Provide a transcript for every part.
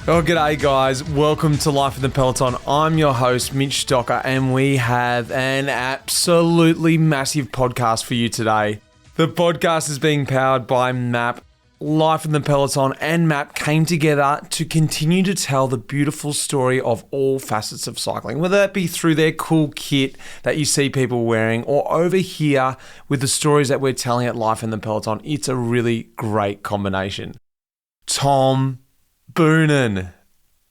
Oh, g'day guys. Welcome to Life in the Peloton. I'm your host, Mitch Stocker, and we have an absolutely massive podcast for you today. The podcast is being powered by MAAP. Life in the Peloton and MAAP came together to continue to tell the beautiful story of all facets of cycling, whether that be through their cool kit that you see people wearing or over here with the stories that we're telling at Life in the Peloton. It's a really great combination. Tom Boonen.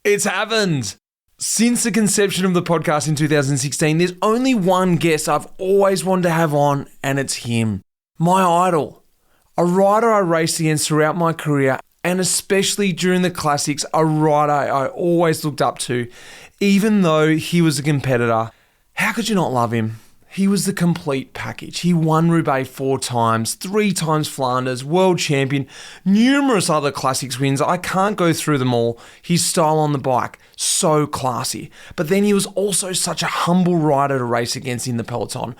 It's happened. Since the conception of the podcast in 2016, there's only one guest I've always wanted to have on, and it's him. My idol. A rider I raced against throughout my career, and especially during the classics, a rider I always looked up to, even though he was a competitor. How could you not love him? He was the complete package. He won Roubaix 4 times, 3 times Flanders, world champion, numerous other classics wins. I can't go through them all. His style on the bike, so classy. But then he was also such a humble rider to race against in the Peloton.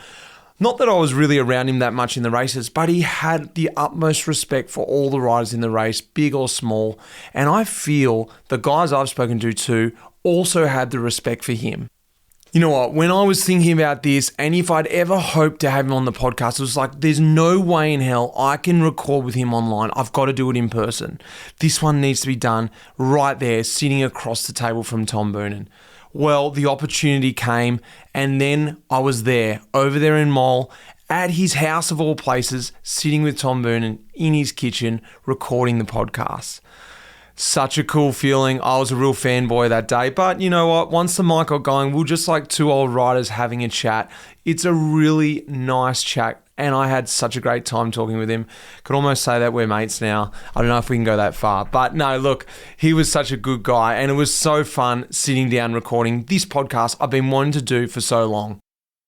Not that I was really around him that much in the races, but he had the utmost respect for all the riders in the race, big or small. And I feel the guys I've spoken to too also had the respect for him. You know what, when I was thinking about this, and if I'd ever hoped to have him on the podcast, it was like, there's no way in hell I can record with him online. I've got to do it in person. This one needs to be done right there, sitting across the table from Tom Boonen. Well, the opportunity came, and then I was there, over there in Mole, at his house of all places, sitting with Tom Boonen in his kitchen, recording the podcast. Such a cool feeling. I was a real fanboy that day. But you know what? Once the mic got going, we were just like two old riders having a chat. It's a really nice chat. And I had such a great time talking with him. Could almost say that we're mates now. I don't know if we can go that far. But no, look, he was such a good guy. And it was so fun sitting down recording this podcast I've been wanting to do for so long.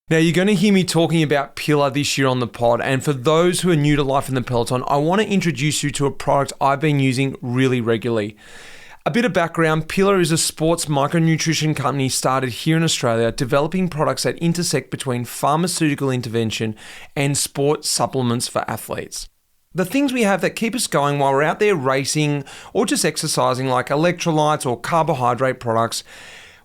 Now, you're going to hear me talking about Pillar this year on the pod, and for those who are new to Life in the Peloton, I want to introduce you to a product I've been using really regularly. A bit of background, Pillar is a sports micronutrition company started here in Australia, developing products that intersect between pharmaceutical intervention and sports supplements for athletes. The things we have that keep us going while we're out there racing or just exercising, like electrolytes or carbohydrate products,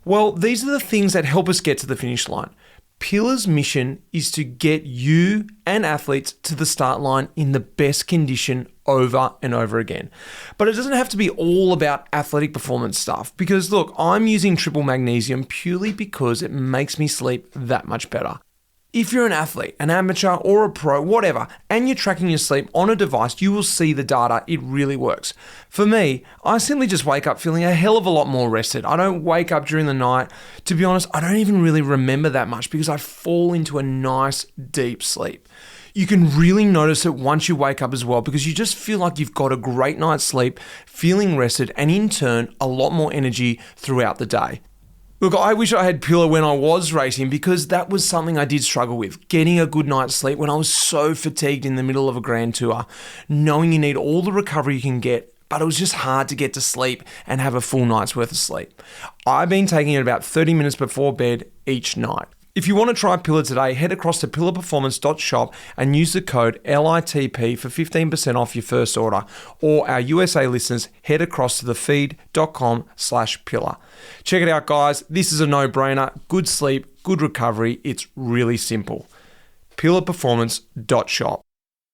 well, these are the things that help us get to the finish line. Pillar's mission is to get you and athletes to the start line in the best condition over and over again. But it doesn't have to be all about athletic performance stuff, because look, I'm using triple magnesium purely because it makes me sleep that much better. If you're an athlete, an amateur or a pro, whatever, and you're tracking your sleep on a device, you will see the data. It really works. For me, I simply just wake up feeling a hell of a lot more rested. I don't wake up during the night. To be honest, I don't even really remember that much because I fall into a nice deep sleep. You can really notice it once you wake up as well, because you just feel like you've got a great night's sleep, feeling rested, and in turn, a lot more energy throughout the day. Look, I wish I had Pillar when I was racing, because that was something I did struggle with, getting a good night's sleep when I was so fatigued in the middle of a grand tour, knowing you need all the recovery you can get, but it was just hard to get to sleep and have a full night's worth of sleep. I've been taking it about 30 minutes before bed each night. If you want to try Pillar today, head across to pillarperformance.shop and use the code LITP for 15% off your first order. Or our USA listeners, head across to thefeed.com/pillar. Check it out, guys. This is a no-brainer. Good sleep, good recovery. It's really simple. pillarperformance.shop.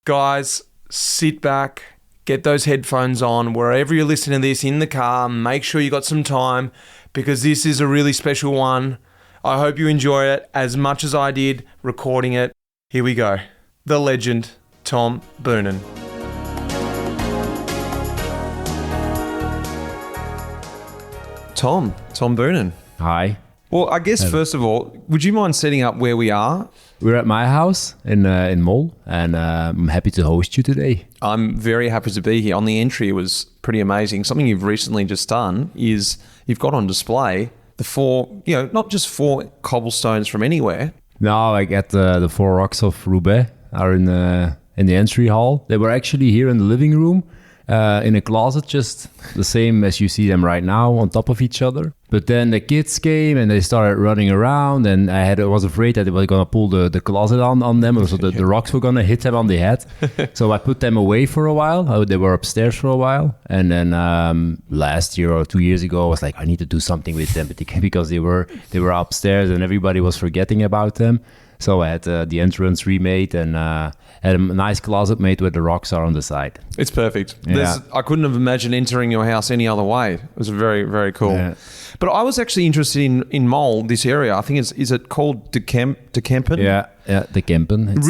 Guys, sit back, get those headphones on. Wherever you're listening to this, in the car, make sure you got some time, because this is a really special one. I hope you enjoy it as much as I did recording it. Here we go. The legend, Tom Boonen. Tom Boonen. Hi. Well, I guess first of all, would you mind setting up where we are? We're at my house in Mol, and I'm happy to host you today. I'm very happy to be here. On the entry, it was pretty amazing. Something you've recently just done is you've got on display the 4, not just 4 cobblestones from anywhere. No, I got the 4 rocks of Roubaix are in the entry hall. They were actually here in the living room, in a closet, just the same as you see them right now, on top of each other. But then the kids came and they started running around, and I was afraid that they were going to pull the closet on them, so the rocks were going to hit them on the head. So I put them away for a while. They were upstairs for a while. And then last year or 2 years ago, I was like, I need to do something with them because they were upstairs and everybody was forgetting about them. So I had the entrance remade and had a nice closet made where the rocks are on the side. It's perfect. Yeah. I couldn't have imagined entering your house any other way. It was very, very cool. Yeah. But I was actually interested in Mol, this area. I think is it called De Kempen? Yeah, De Kempen. It's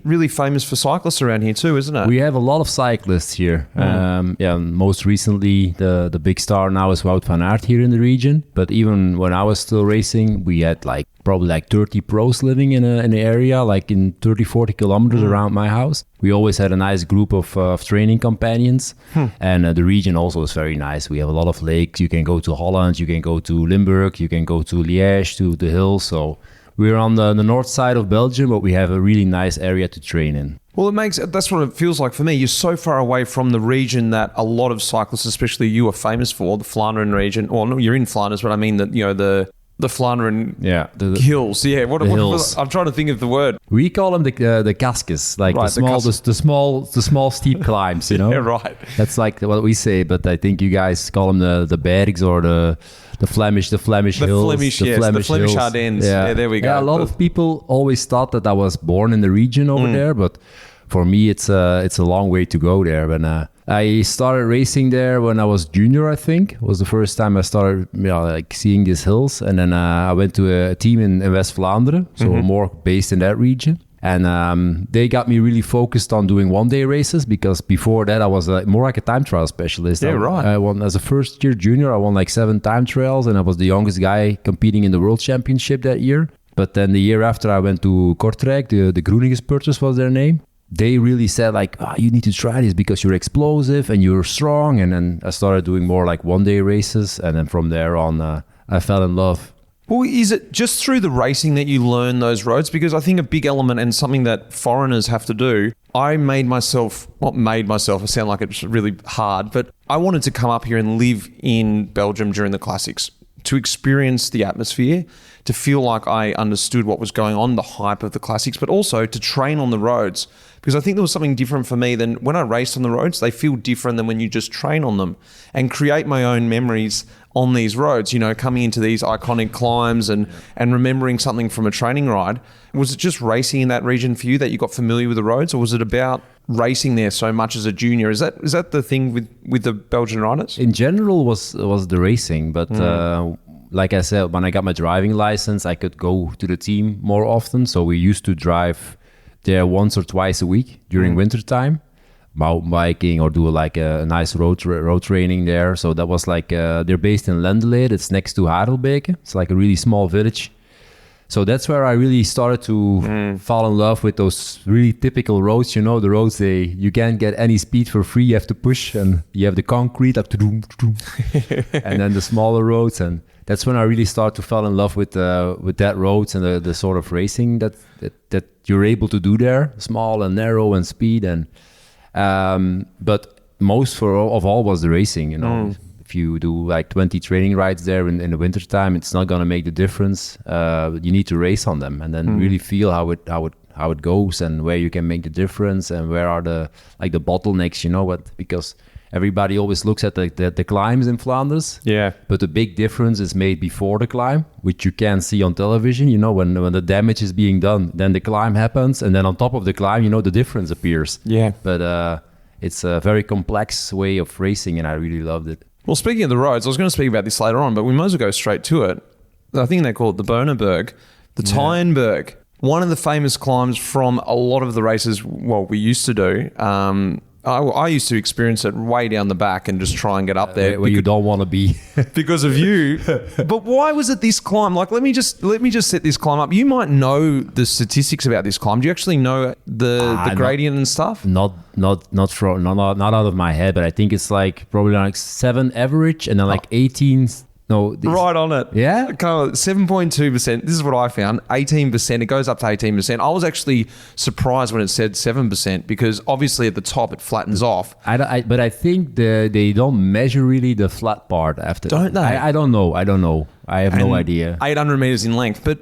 really famous for cyclists around here too, isn't it? We have a lot of cyclists here. Most recently, the big star now is Wout van Aert here in the region. But even when I was still racing, we had probably 30 pros living in an area, in 30, 40 kilometers around my house. We always had a nice group of training companions. And the region also is very nice. We have a lot of lakes. You can go to Holland, you can go to Limburg, you can go to Liège, to the hills. So we're on the north side of Belgium, but we have a really nice area to train in. Well, that's what it feels like for me. You're so far away from the region that a lot of cyclists, especially you, are famous for, the Flandrien region. Well, no, you're in Flanders, but I mean that the Flandrien hills. Yeah, what hills. I'm trying to think of the word. We call them the casques, the small steep climbs. You know. Yeah, right. That's what we say, but I think you guys call them the bergs or the Flemish hills. The Flemish Ardennes. Yeah, there we go. Yeah, a lot of people always thought that I was born in the region over there, but for me, it's a long way to go there. But I started racing there when I was junior, I think. It was the first time I started seeing these hills. And then I went to a team in West Flanders, so more based in that region. And they got me really focused on doing one-day races, because before that I was more like a time trial specialist. Yeah, right. I won as a first-year junior. I won 7 time trials, and I was the youngest guy competing in the World Championship that year. But then the year after, I went to Kortrijk. The Groenigenspurters was their name. They really said you need to try this because you're explosive and you're strong. And then I started doing more one-day races. And then from there on, I fell in love. Well, is it just through the racing that you learn those roads? Because I think a big element and something that foreigners have to do, I sound like it's really hard, but I wanted to come up here and live in Belgium during the Classics, to experience the atmosphere, to feel like I understood what was going on, the hype of the Classics, but also to train on the roads. Because I think there was something different for me than when I raced on the roads. They feel different than when you just train on them, and create my own memories on these roads, coming into these iconic climbs and remembering something from a training ride. Was it just racing in that region for you that you got familiar with the roads, or was it about racing there so much as a junior? Is that the thing with the Belgian riders? In general was the racing, but like I said, when I got my driving license, I could go to the team more often. So we used to drive there once or twice a week during winter time, mountain biking or do a nice road training there. So that was they're based in Lendelede. It's next to Heidelberg. It's a really small village. So that's where I really started to fall in love with those really typical roads. The roads, you can't get any speed for free. You have to push, and you have the concrete and then the smaller roads. And that's when I really started to fall in love with that roads and the sort of racing that you're able to do there, small and narrow and speed. And but most of all was the racing. If you do 20 training rides there in the winter time, it's not gonna make the difference. You need to race on them and then really feel how it goes and where you can make the difference and where are the bottlenecks. Because everybody always looks at the climbs in Flanders. Yeah. But the big difference is made before the climb, which you can see on television. When the damage is being done, then the climb happens, and then on top of the climb, the difference appears. Yeah. But it's a very complex way of racing, and I really loved it. Well, speaking of the roads, I was going to speak about this later on, but we might as well go straight to it. I think they call it the Boonen, the Tyenberg. One of the famous climbs from a lot of the races, we used to do. I used to experience it way down the back and just try and get up there where you don't want to be because of you. But why was it this climb? Let me just set this climb up. You might know the statistics about this climb. Do you actually know the gradient and stuff? Not out of my head, but I think it's probably 7 average and then 18. No, right on it. Yeah? 7.2%. This is what I found. 18%. It goes up to 18%. I was actually surprised when it said 7% because obviously at the top it flattens off. But I think they don't measure really the flat part after. Don't they? I don't know. I have no idea. 800 meters in length. But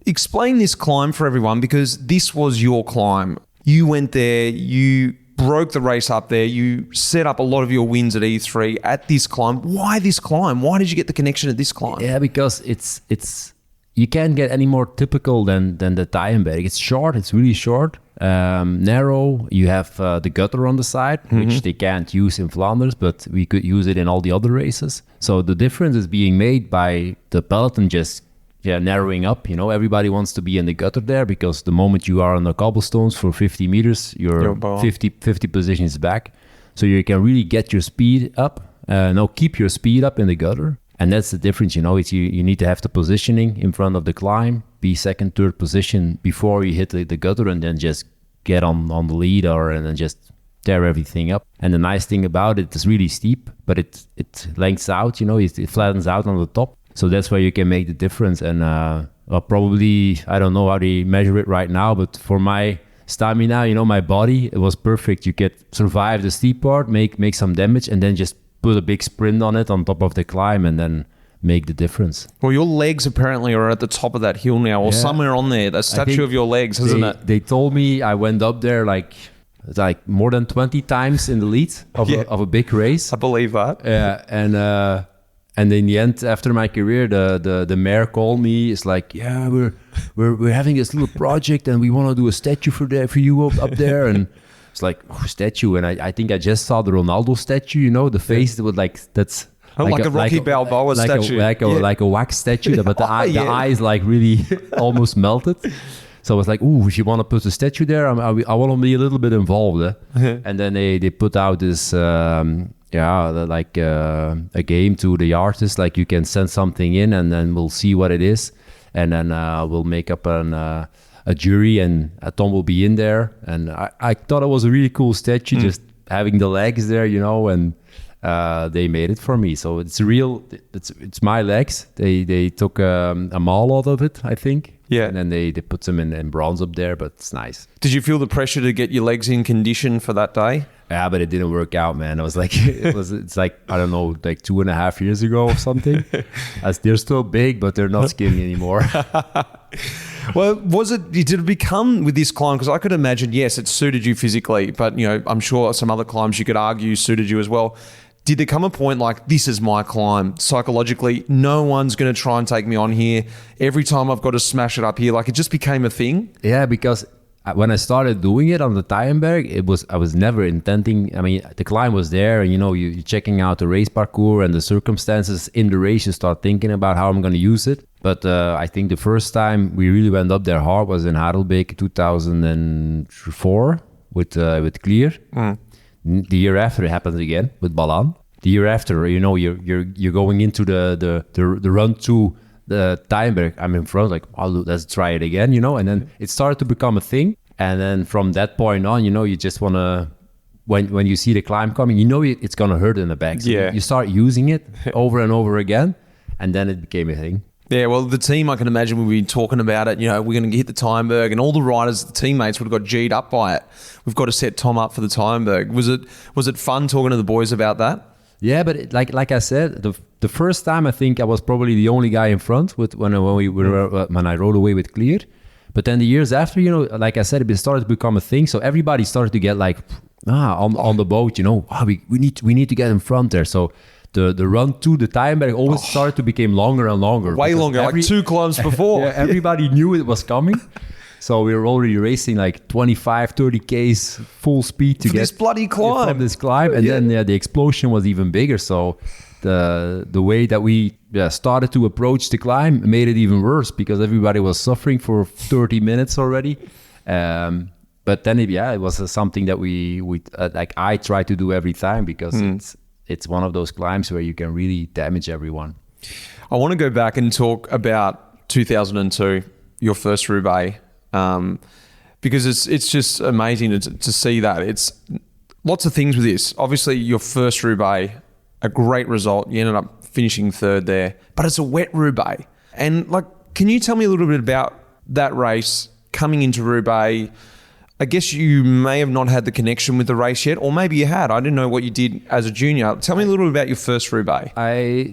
explain this climb for everyone because this was your climb. You went there, you broke the race up there, you set up a lot of your wins at E3 at this climb. Why this climb? Why did you get the connection at this climb? Yeah, because it's you can't get any more typical than the Tyenberg. It's short, it's really short, narrow. You have the gutter on the side, which they can't use in Flanders, but we could use it in all the other races. So the difference is being made by the peloton just narrowing up. Everybody wants to be in the gutter there because the moment you are on the cobblestones for 50 meters, you're 50 positions back. So you can really get your speed up. Keep your speed up in the gutter. And that's the difference, It's you need to have the positioning in front of the climb, be second, third position before you hit the gutter and then just get on the lead and then just tear everything up. And the nice thing about it is really steep, but it lengths out, it flattens out on the top. So that's where you can make the difference. And probably, I don't know how they measure it right now, but for my stamina, my body, it was perfect. You could survive the steep part, make some damage, and then just put a big sprint on it on top of the climb and then make the difference. Well, your legs apparently are at the top of that hill now, or somewhere on there, the statue of your legs, isn't it? They told me I went up there like more than 20 times in the lead of a big race. I believe that. Yeah, and in the end, after my career, the mayor called me. It's like, yeah, we're having this little project, and we want to do a statue for you up there. And it's like, statue. And I think I just saw the Ronaldo statue. The face that was that's like a Rocky Balboa statue, like a wax statue, but the eye is like really almost melted. So I was like, if you want to put a statue there, I want to be a little bit involved. And then they put out this. A game to the artist, like you can send something in and then we'll see what it is, and then we'll make up a jury and Tom will be in there. And I thought it was a really cool statue, just having the legs there, and they made it for me. So it's real, it's my legs. They took a mall out of it, I think. Yeah. And then they put them in bronze up there, but it's nice. Did you feel the pressure to get your legs in condition for that day? Yeah, but it didn't work out, man. I was like, it's like, I don't know, like 2.5 years ago or something. They're still big, but they're not skinny anymore. Well, did it become with this climb? Because I could imagine, yes, it suited you physically, but I'm sure some other climbs you could argue suited you as well. Did there come a point like, this is my climb? Psychologically, no one's going to try and take me on here. Every time I've got to smash it up here. Like, it just became a thing? Yeah, because when I started doing it on the Tyenberg, I was never intending. I mean, the climb was there, and you're checking out the race parcours and the circumstances in the race. You start thinking about how I'm going to use it. But I think the first time we really went up there hard was in Roubaix 2004 with Clear. The year after it happened again with Balan. The year after, you're going into the run to the Tyenberg. I'm in front, like, let's try it again, and then it started to become a thing. And then from that point on, you just want to, when you see the climb coming, it's going to hurt in the back. So you start using it over and over again, and then it became a thing. Yeah, well, the team, I can imagine, we've been talking about it. We're going to hit the Tyenberg, and all the riders, the teammates would have got G'd up by it. We've got to set Tom up for the Tyenberg. Was it fun talking to the boys about that? Yeah, but like I said, the first time I think I was probably the only guy in front when I rode away with Clear. But then the years after, like I said, it started to become a thing. So everybody started to get like on the boat. We need to get in front there. So the run to the Tyenberg always started to become longer and longer. Way longer, like 2 climbs before. Everybody knew it was coming. So we were already racing like 25, 30 Ks full speed to get this bloody climb. From this climb. And then the explosion was even bigger. So the way that we started to approach the climb made it even worse because everybody was suffering for 30 minutes already. But then it was something that we I try to do every time because it's one of those climbs where you can really damage everyone. I want to go back and talk about 2002, your first Roubaix. Because it's just amazing to see that. It's lots of things with this. Obviously, your first Roubaix, a great result. You ended up finishing third there. But it's a wet Roubaix. And like, can you tell me a little bit about that race coming into Roubaix? I guess you may have not had the connection with the race yet, or maybe you had. I didn't know what you did as a junior. Tell me a little bit about your first Roubaix.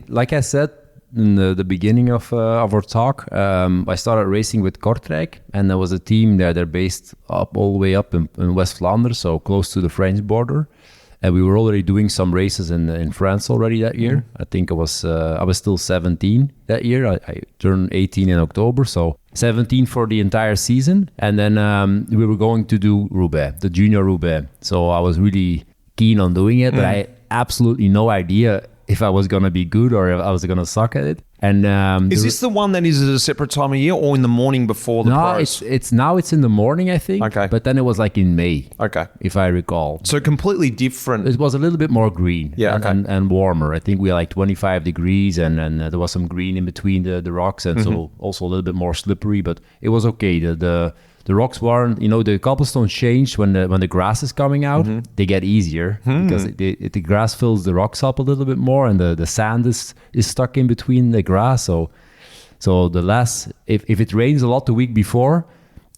Like I said in the beginning of our talk, I started racing with Kortrijk, and there was a team there. They're based all the way up in West Flanders, so close to the French border. And we were already doing some races in France already that year. I think I was still 17 that year. I turned 18 in October, so 17 for the entire season. And then we were going to do Roubaix, the junior Roubaix. So I was really keen on doing it, but I had absolutely no idea if I was going to be good or if I was going to suck at it. And is this the one that is at a separate time of year or in the morning before the pros? It's in the morning, I think. Okay. But then it was like in May. Okay. If I recall. So completely different. It was a little bit more green. Yeah. Okay. And warmer. I think we had like 25 degrees and there was some green in between the rocks, and so also a little bit more slippery, but it was okay. The rocks weren't, the cobblestones changed when the grass is coming out. They get easier because the grass fills the rocks up a little bit more, and the sand is stuck in between the grass. So if it rains a lot the week before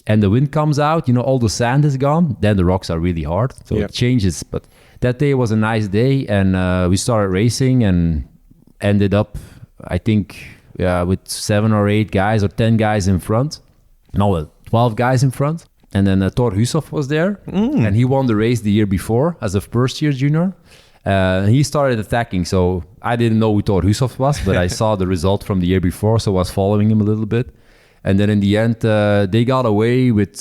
and the wind comes out, all the sand is gone, then the rocks are really hard. So it changes. But that day was a nice day, and we started racing and ended up, I think, with 7 or 8 guys or 10 guys in front. 12 guys in front. And then Thor Hushoff was there, and he won the race the year before as a first-year junior. He started attacking, so I didn't know who Thor Hushoff was, but I saw the result from the year before, so I was following him a little bit. And then in the end, they got away with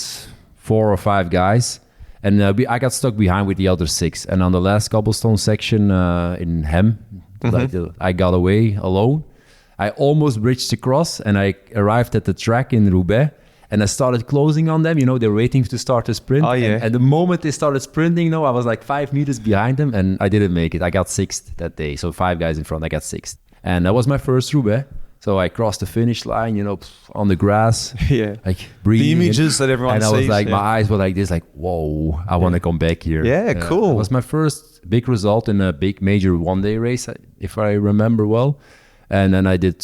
4 or 5 guys, and I got stuck behind with the other 6. And on the last cobblestone section in Hem, I got away alone. I almost bridged the cross, and I arrived at the track in Roubaix. And I started closing on them. They were waiting to start a sprint. Oh, yeah. And the moment they started sprinting, I was like 5 meters behind them, and I didn't make it. I got 6th that day. So 5 guys in front, I got 6th. And that was my first Roubaix. So I crossed the finish line, on the grass. Yeah. Like breathing. The images that everyone sees. And I was like, my eyes were like this, like, whoa, I want to come back here. Yeah, cool. It was my first big result in a big major one-day race, if I remember well. And then I did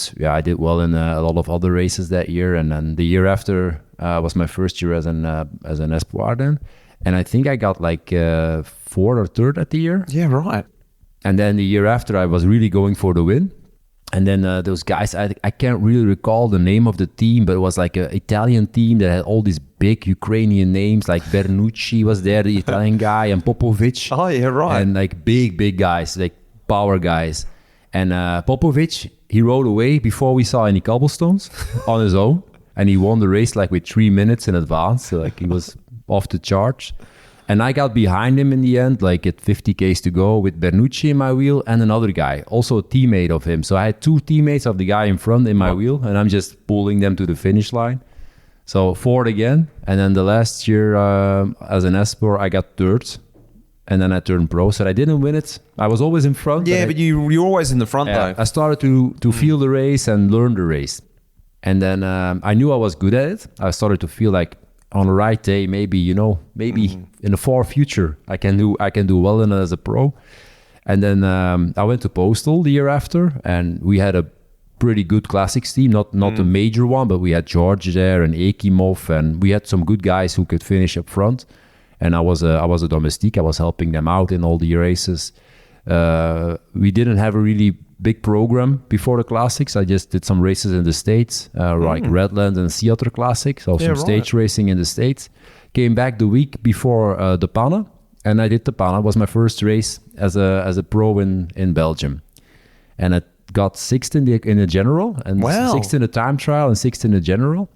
well in a lot of other races that year. And then the year after was my first year as an espoir then. And I think I got like 4th or 3rd at the year. Yeah, right. And then the year after, I was really going for the win. And then those guys, I can't really recall the name of the team, but it was like an Italian team that had all these big Ukrainian names, like Bernucci was there, the Italian guy, and Popovic. Oh, yeah, right. And like big guys, like power guys. And Popovic, he rode away before we saw any cobblestones on his own. And he won the race like with 3 minutes in advance. So like he was off the charge. And I got behind him in the end, like at 50 Ks to go, with Bernucci in my wheel and another guy, also a teammate of him. So I had 2 teammates of the guy in front in my wheel, and I'm just pulling them to the finish line. So 4th again. And then the last year as an Espor, I got 3rd. And then I turned pro, so I didn't win it. I was always in front. Yeah, but you're always in the front, though. I started to feel the race and learn the race. And then I knew I was good at it. I started to feel like on the right day, maybe in the far future, I can do well in it as a pro. And then I went to Postal the year after, and we had a pretty good classics team, not a major one, but we had George there and Ekimov, and we had some good guys who could finish up front. And I was a domestique. I was helping them out in all the races. We didn't have a really big program before the classics. I just did some races in the States, like Redland and Sea Otter Classic. So some stage racing in the States. Came back the week before the Panne, and I did the Panne. It was my first race as a pro in Belgium. And I got 6th in the general, and 6th in the time trial, and 6th in the general.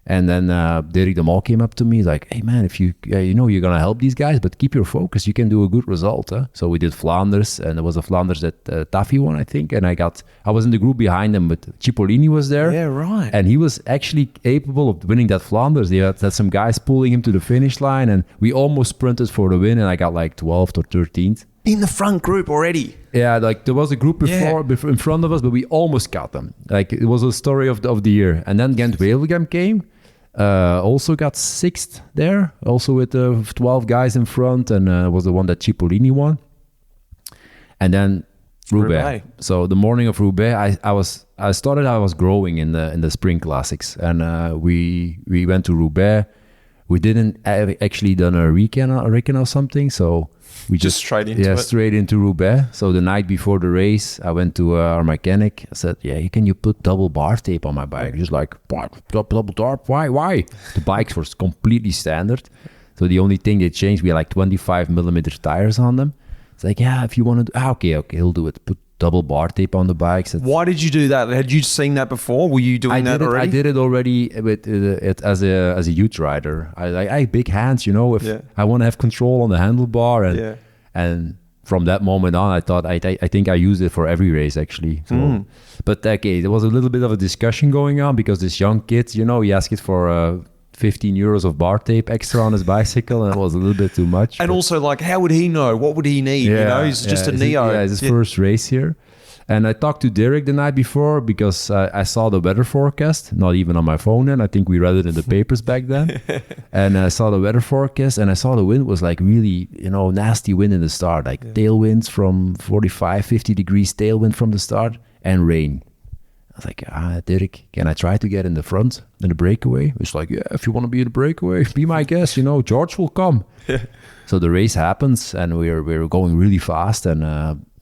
And then Dirk de Mol came up to me like, hey man, if you're going to help these guys, but keep your focus, you can do a good result. Huh? So we did Flanders, and there was a Flanders that Taffy won, I think. And I was in the group behind him, but Cipollini was there. Yeah, right. And he was actually capable of winning that Flanders. They had some guys pulling him to the finish line, and we almost sprinted for the win, and I got like 12th or 13th. In the front group already. Yeah, like there was a group before in front of us, but we almost got them. Like it was a story of the year. And then Ghent Wevelgem came. Also got 6th there, also with 12 guys in front, and was the one that Cipollini won. And then Roubaix. So the morning of Roubaix, I was growing in the spring classics, and we went to Roubaix. We didn't actually done a recon or something, so we just straight into it. Straight into Roubaix. So the night before the race, I went to our mechanic. I said, can you put double bar tape on my bike? He's like, double tarp? Why? The bikes were completely standard. So the only thing they changed, we had like 25 millimeter tires on them. It's like, if you want to do, okay, he'll do it. Put double bar tape on the bikes. Why did you do that? Had you seen that before? Were you doing that already? I did it already with it as a youth rider. I have big hands, if I want to have control on the handlebar, and from that moment on, I thought I think I used it for every race actually. So, but okay, there was a little bit of a discussion going on because this young kid, he asked it for 15 euros of bar tape extra on his bicycle, and it was a little bit too much. And also, like, how would he know? What would he need? He's just a neo. It's his first race here. And I talked to Derek the night before because I saw the weather forecast, not even on my phone then. I think we read it in the papers back then. And I saw the weather forecast, and I saw the wind was like really, nasty wind in the start, like tailwinds from 45, 50 degrees tailwind from the start, and rain. I was like, Derek, can I try to get in the front in the breakaway? It's like, if you want to be in the breakaway, be my guest, George will come. So the race happens, and we're going really fast, and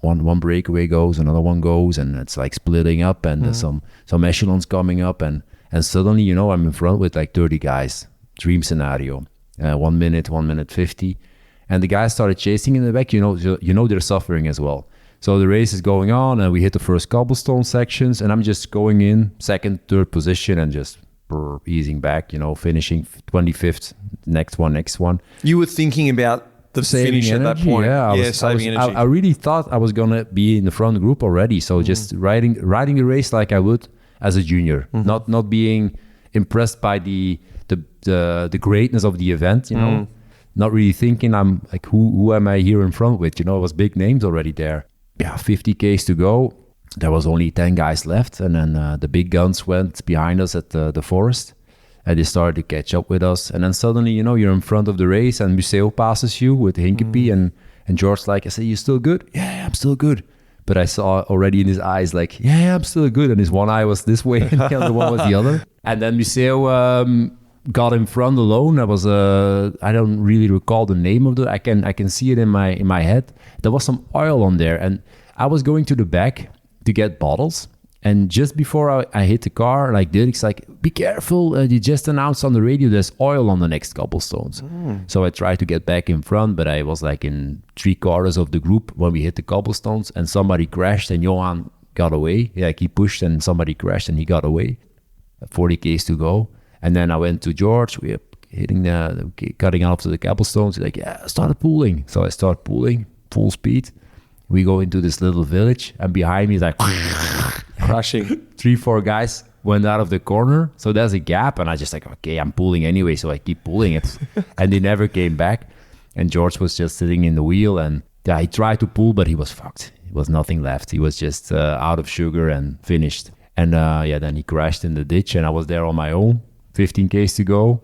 one breakaway goes, another one goes, and it's like splitting up, and there's some echelons coming up, and suddenly, I'm in front with like 30 guys. Dream scenario. 1 minute, 1 minute 50. And the guys started chasing in the back, they're suffering as well. So the race is going on, and we hit the first cobblestone sections, and I'm just going in second, third position, and just easing back, finishing 25th, next one. You were thinking about the finish at that point. Saving energy. I really thought I was going to be in the front group already. So just riding the race like I would as a junior, not being impressed by the greatness of the event, not really thinking I'm like, who am I here in front with? It was big names already there. 50 Ks to go. There was only 10 guys left, and then the big guns went behind us at the forest, and they started to catch up with us. And then suddenly, you're in front of the race, and Museo passes you with Hinkepie, and George I said, you still good? Yeah, I'm still good. But I saw already in his eyes like, I'm still good. And his one eye was this way, and the other one was the other. And then Museo got in front alone. I was I don't really recall the name of I can see it in my head. There was some oil on there, and I was going to the back to get bottles, and just before I hit the car, like Derek's like, be careful, they just announced on the radio there's oil on the next cobblestones. So I tried to get back in front, but I was like in 3/4 of the group when we hit the cobblestones, and somebody crashed, and Johan got away. He pushed, and somebody crashed, and he got away. 40 Ks to go. And then I went to George. We were hitting cutting off to the cobblestones. He's like, I started pulling. So I start pulling full speed. We go into this little village, and behind me is like crashing. 3-4 guys went out of the corner. So there's a gap, and I just like, okay, I'm pulling anyway. So I keep pulling it, and they never came back. And George was just sitting in the wheel, and he tried to pull, but he was fucked. There was nothing left. He was just out of sugar and finished. And then he crashed in the ditch, and I was there on my own. 15 Ks to go.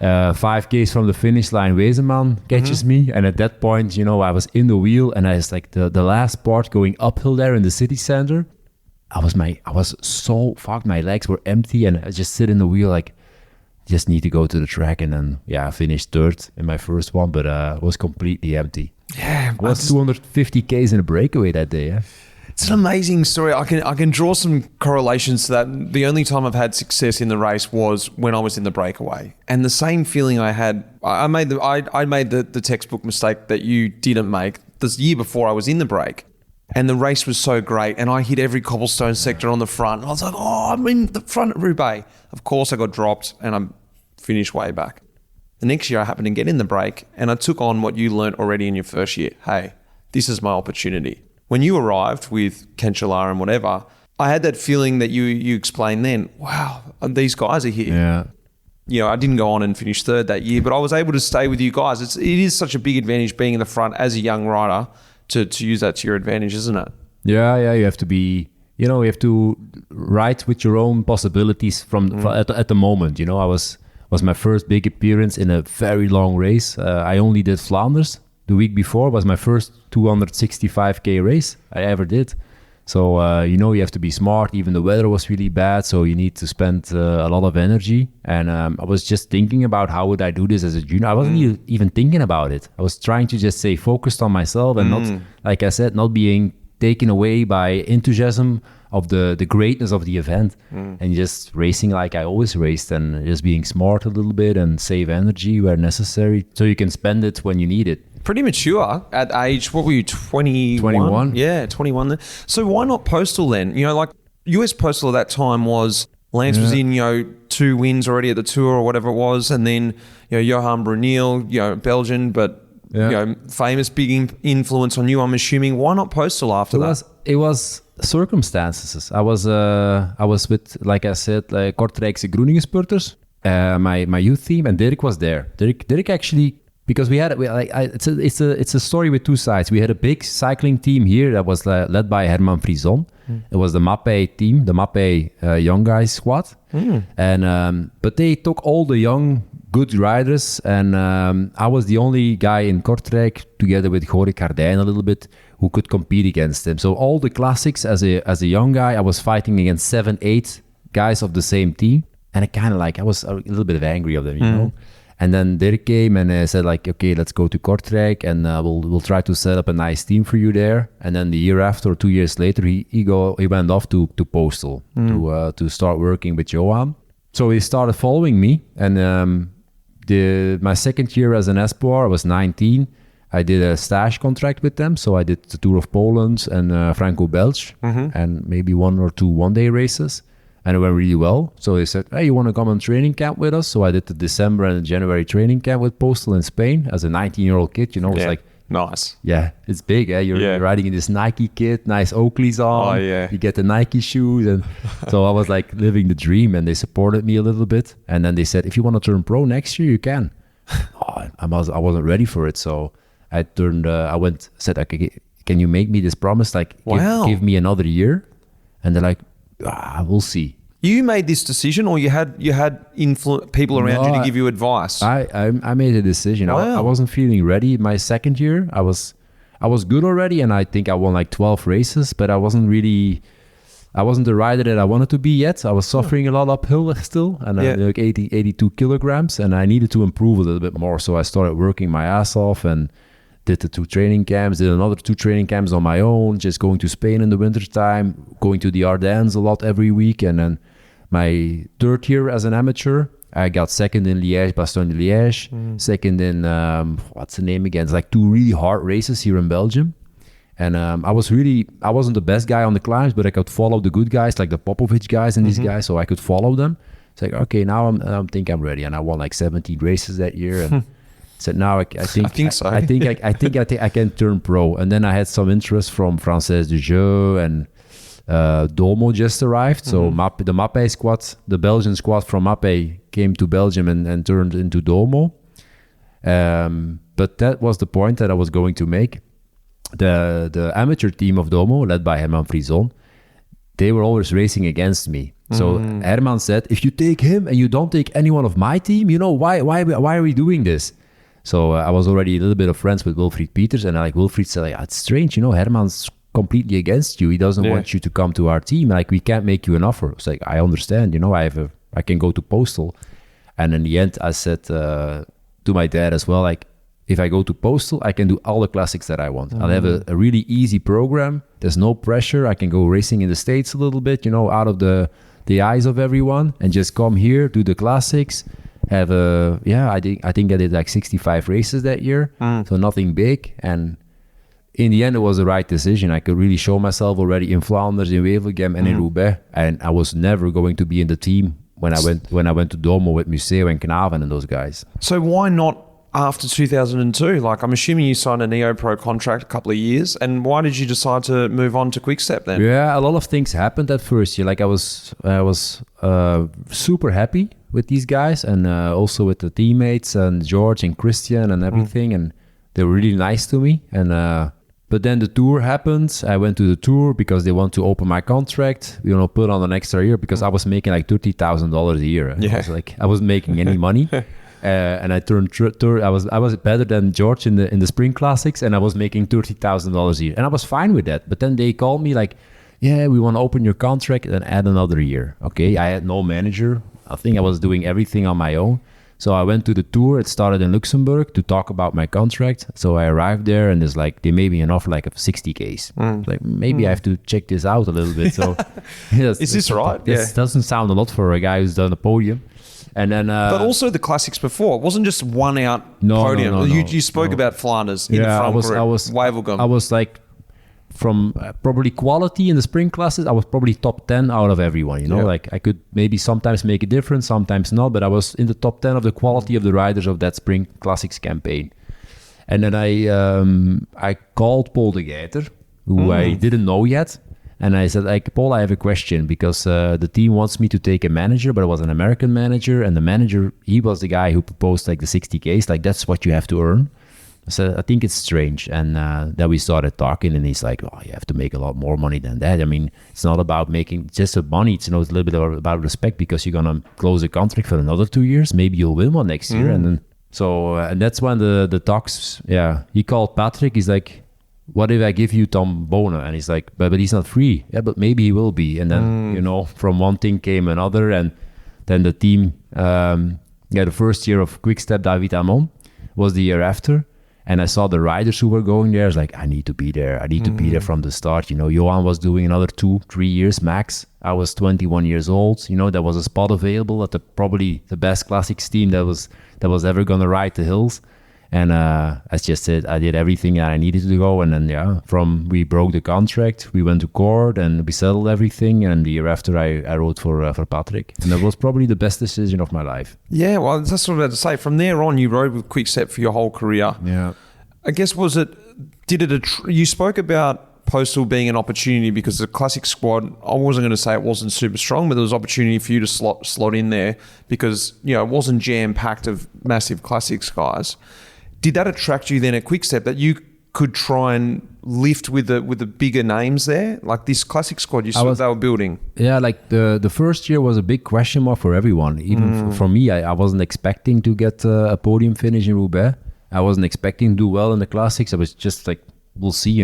5 Ks from the finish line, Wezenman catches me. And at that point, I was in the wheel, and I was like the last part going uphill there in the city center. I was so fucked. My legs were empty, and I just sit in the wheel like, just need to go to the track. And then, I finished third in my first one, but was completely empty. Yeah. It was 250 Ks in a breakaway that day, yeah. It's an amazing story. I can draw some correlations to that. The only time I've had success in the race was when I was in the breakaway, and the same feeling I had. I made the textbook mistake that you didn't make this year before I was in the break, and the race was so great, and I hit every cobblestone sector on the front. And I was like, I'm in the front at Roubaix. Of course, I got dropped, and I finished way back. The next year, I happened to get in the break, and I took on what you learnt already in your first year. Hey, this is my opportunity. When you arrived with Cancellara and whatever, I had that feeling that you explained then, wow, these guys are here. Yeah. I didn't go on and finish third that year, but I was able to stay with you guys. It is such a big advantage being in the front as a young rider to use that to your advantage, isn't it? Yeah. You have to be, you have to ride with your own possibilities from at the moment. I was my first big appearance in a very long race. I only did Flanders the week before was my first 265k race I ever did. So, you have to be smart. Even the weather was really bad, so you need to spend a lot of energy. And I was just thinking about how would I do this as a junior. I wasn't even thinking about it. I was trying to just stay focused on myself and not, like I said, not being taken away by enthusiasm of the greatness of the event and just racing like I always raced and just being smart a little bit and save energy where necessary so you can spend it when you need it. Pretty mature at age. What were you, 21? 21. Yeah, 21 then. So why not Postal then? Like US Postal at that time was, Lance was in, 2 wins already at the Tour or whatever it was. And then, Johan Brunel, Belgian, but, famous big influence on you, I'm assuming. Why not Postal after that? It was circumstances. I was with, like I said, Kortrijkse Groeningen Spurters, my youth team, and Dirk was there. Dirk actually... Because it's a story with two sides. We had a big cycling team here that was led by Herman Frison. It was the MAAP team, the MAAP young guys squad. And but they took all the young good riders, and I was the only guy in Kortrijk together with Gore Cardijn a little bit who could compete against them. So all the classics as a young guy, I was fighting against 7-8 guys of the same team, and I was a little bit angry of them, you know. And then Dirk came and said okay, let's go to Kortrijk and we'll try to set up a nice team for you there. And then the year after, or 2 years later, he went off to Postal to start working with Johan. So he started following me, and my second year as an Espoir, I was 19. I did a stage contract with them, so I did the Tour of Poland and Franco-Belge and maybe 1 or 2 one-day races. And it went really well. So they said, hey, you want to come on training camp with us? So I did the December and the January training camp with Postal in Spain as a 19-year-old kid. It's like... Nice. Yeah, it's big. You're riding in this Nike kit, nice Oakleys on. Oh, yeah. You get the Nike shoes. And so I was like living the dream, and they supported me a little bit. And then they said, if you want to turn pro next year, you can. I wasn't ready for it. So I said, okay, can you make me this promise? Give me another year. And they're like, we'll see. You made this decision, or you had people around you to give you advice? I made a decision. Wow. I wasn't feeling ready. My second year, I was good already, and I think I won 12 races, but I wasn't the rider that I wanted to be yet. I was suffering a lot uphill still, and 82 kilograms, and I needed to improve a little bit more. So I started working my ass off and did the 2 training camps, did another 2 training camps on my own, just going to Spain in the wintertime, going to the Ardennes a lot every week. And then my third year as an amateur, I got second in Liège-Bastogne-Liège, second in, what's the name again? It's 2 really hard races here in Belgium. And I wasn't the best guy on the climbs, but I could follow the good guys, like the Popovic guys and these guys, so I could follow them. It's okay, now I think I'm ready. And I won 17 races that year. And said, now I think so. I think I can turn pro. And then I had some interest from Française du Jeu, and Domo just arrived. So the MAAP squad, the Belgian squad from MAAP came to Belgium and turned into Domo. But that was the point that I was going to make. The amateur team of Domo, led by Herman Frison, they were always racing against me. So Herman said, if you take him and you don't take anyone of my team, why are we doing this? So I was already a little bit of friends with Wilfried Peters, and Wilfried said, it's strange, Herman's completely against you. He doesn't want you to come to our team. We can't make you an offer. It's I understand, I can go to Postal. And in the end, I said to my dad as well, if I go to Postal, I can do all the classics that I want. I'll have a really easy program. There's no pressure. I can go racing in the States a little bit, out of the eyes of everyone, and just come here, do the classics. I think I did 65 races that year, so nothing big. And in the end, it was the right decision. I could really show myself already in Flanders, in Wevelgem, and in Roubaix. And I was never going to be in the team when I went to Domo with Museo and Knaven and those guys. So why not after 2002? I'm assuming you signed a Neo Pro contract a couple of years, and why did you decide to move on to Quickstep then? Yeah, a lot of things happened that first year. I was super happy with these guys, and also with the teammates and George and Christian and everything, and they were really nice to me. And but then the tour happened. I went to the tour because they want to open my contract, put on an extra year, because I was making $30,000 a year. Yeah. I wasn't making any money. and I turned. I was better than George in the sprint classics, and I was making $30,000 a year, and I was fine with that. But then they called me like, "Yeah, we want to open your contract and add another year." Okay, I had no manager. I think I was doing everything on my own. So I went to the tour. It started in Luxembourg to talk about my contract. So I arrived there, and there's like they made me an offer like of 60Ks. Like maybe I have to check this out a little bit. So is this right? This doesn't sound a lot for a guy who's done a podium. And then, but also the classics before. It wasn't just one out podium. No, you spoke about Flanders in the front group. Wevelgem. I was like from probably quality in the sprint classes, I was probably top 10 out of everyone, you know, like I could maybe sometimes make a difference, sometimes not, but I was in the top 10 of the quality of the riders of that sprint classics campaign. And then I called Paul de Geiter, who I didn't know yet. And I said, like, Paul, I have a question because the team wants me to take a manager, but it was an American manager. And the manager, he was the guy who proposed like the 60Ks, like that's what you have to earn. So I think it's strange. And then we started talking and he's like, oh, you have to make a lot more money than that. I mean, it's not about making just the money. It's, it's a little bit about respect because you're going to close a contract for another 2 years. Maybe you'll win one next year. And then, and that's when the talks, he called Patrick. He's like, what if I give you Tom Boonen? And he's like, but he's not free. Yeah, but maybe he will be. And then, from one thing came another. And then the team, the first year of Quickstep David Amon was the year after. And I saw the riders who were going there. I was like, I need to be there. I need to be there from the start. Johan was doing another 2-3 years max. I was 21 years old. There was a spot available at probably the best classics team that was ever going to ride the hills. And as just said, I did everything that I needed to go. And then, we broke the contract, we went to court and we settled everything. And the year after, I rode for Patrick. And that was probably the best decision of my life. Yeah, well, that's what I was about to say. From there on, you rode with Quickstep for your whole career. Yeah. I guess, you spoke about Postal being an opportunity because the classic squad, I wasn't going to say it wasn't super strong, but there was opportunity for you to slot in there because, it wasn't jam-packed of massive classics guys. Did that attract you then at Quickstep that you could try and lift with the bigger names there? Like this classic squad they were building? Yeah, like the first year was a big question mark for everyone. Even for me, I wasn't expecting to get a podium finish in Roubaix. I wasn't expecting to do well in the classics. I was just like, we'll see,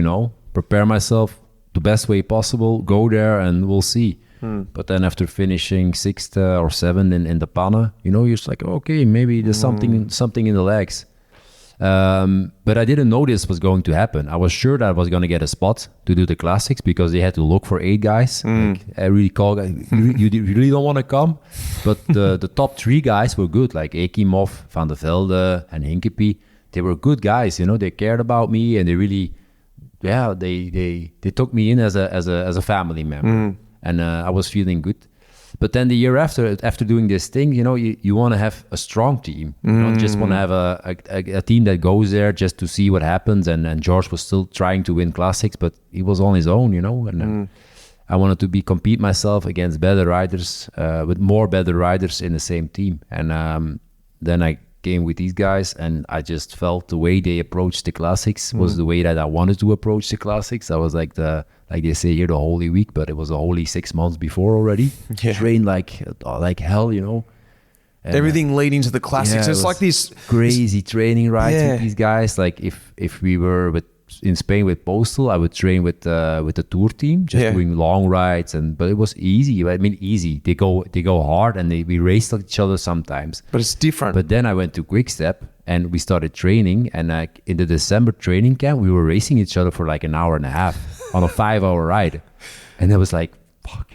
prepare myself the best way possible, go there and we'll see. But then after finishing 6th or 7th in the Panne, you're just like, okay, maybe there's something in the legs. But I didn't know this was going to happen. I was sure that I was going to get a spot to do the classics because they had to look for 8 guys. Like, I really called, you really don't want to come? But the top 3 guys were good, like Ekimov, Van der Velde, and Hinkepie. They were good guys, they cared about me and they really, they took me in as a family member. And I was feeling good. But then the year after doing this thing, you want to have a strong team. You don't just want to have a team that goes there just to see what happens. And George was still trying to win classics, but he was on his own, And I wanted to compete myself against better riders, with more better riders in the same team. And then I came with these guys, and I just felt the way they approached the classics was the way that I wanted to approach the classics. I was like they say here, the Holy Week, but it was a holy 6 months before already. Trained like hell, And, everything leading to the classics. It's like this crazy training rides with these guys. Like if we were in Spain with Postal, I would train with the tour team, just doing long rides, but it was easy. I mean, easy. They go hard, and we raced each other sometimes. But it's different. But then I went to Quickstep, and we started training. And in the December training camp, we were racing each other for like an hour and a half on a 5-hour ride, and it was like, fuck,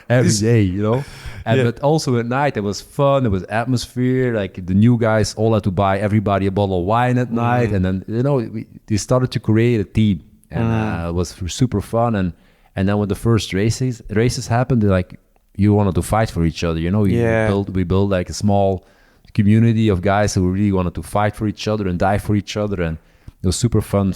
every day, But also at night, it was fun. It was atmosphere. Like the new guys all had to buy everybody a bottle of wine at night. And then, they started to create a team. And it was super fun. And then when the first races happened, you wanted to fight for each other. We built like a small community of guys who really wanted to fight for each other and die for each other. And it was super fun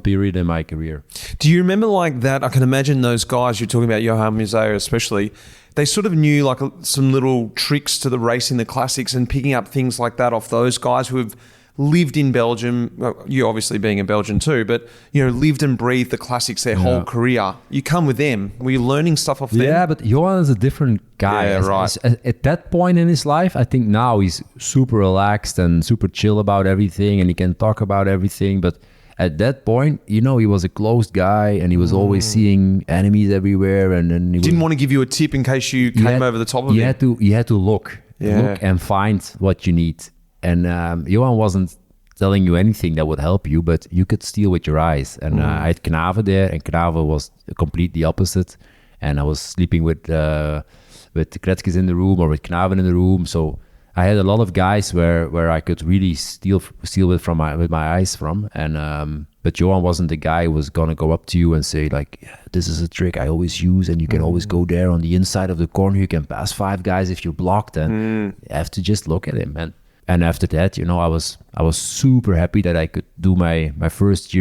period in my career. Do you remember like that? I can imagine those guys you're talking about, Johan Museeuw especially, they sort of knew like some little tricks to the racing the classics and picking up things like that off those guys who have lived in Belgium, well, you obviously being a Belgian too, but, you know, lived and breathed the classics their whole career. You come with them. Were you learning stuff off them? Yeah, but Johan is a different guy. Yeah, right. At that point in his life, I think now he's super relaxed and super chill about everything, and he can talk about everything. But at that point, you know, he was a closed guy, and he was always seeing enemies everywhere, and then he didn't want to give you a tip in case you came over the top of him. You had to look and find what you need. And Johan wasn't telling you anything that would help you, but you could steal with your eyes. And I had Knave there, and Knave was completely opposite. And I was sleeping with Kretskes in the room or with Knave in the room. So I had a lot of guys where I could really steal with my eyes from. And but Johan wasn't the guy who was gonna go up to you and say like, yeah, this is a trick I always use, and you can always go there on the inside of the corner. You can pass 5 guys if you're blocked, and you have to just look at him, man. And after that, you know, I was super happy that I could do my first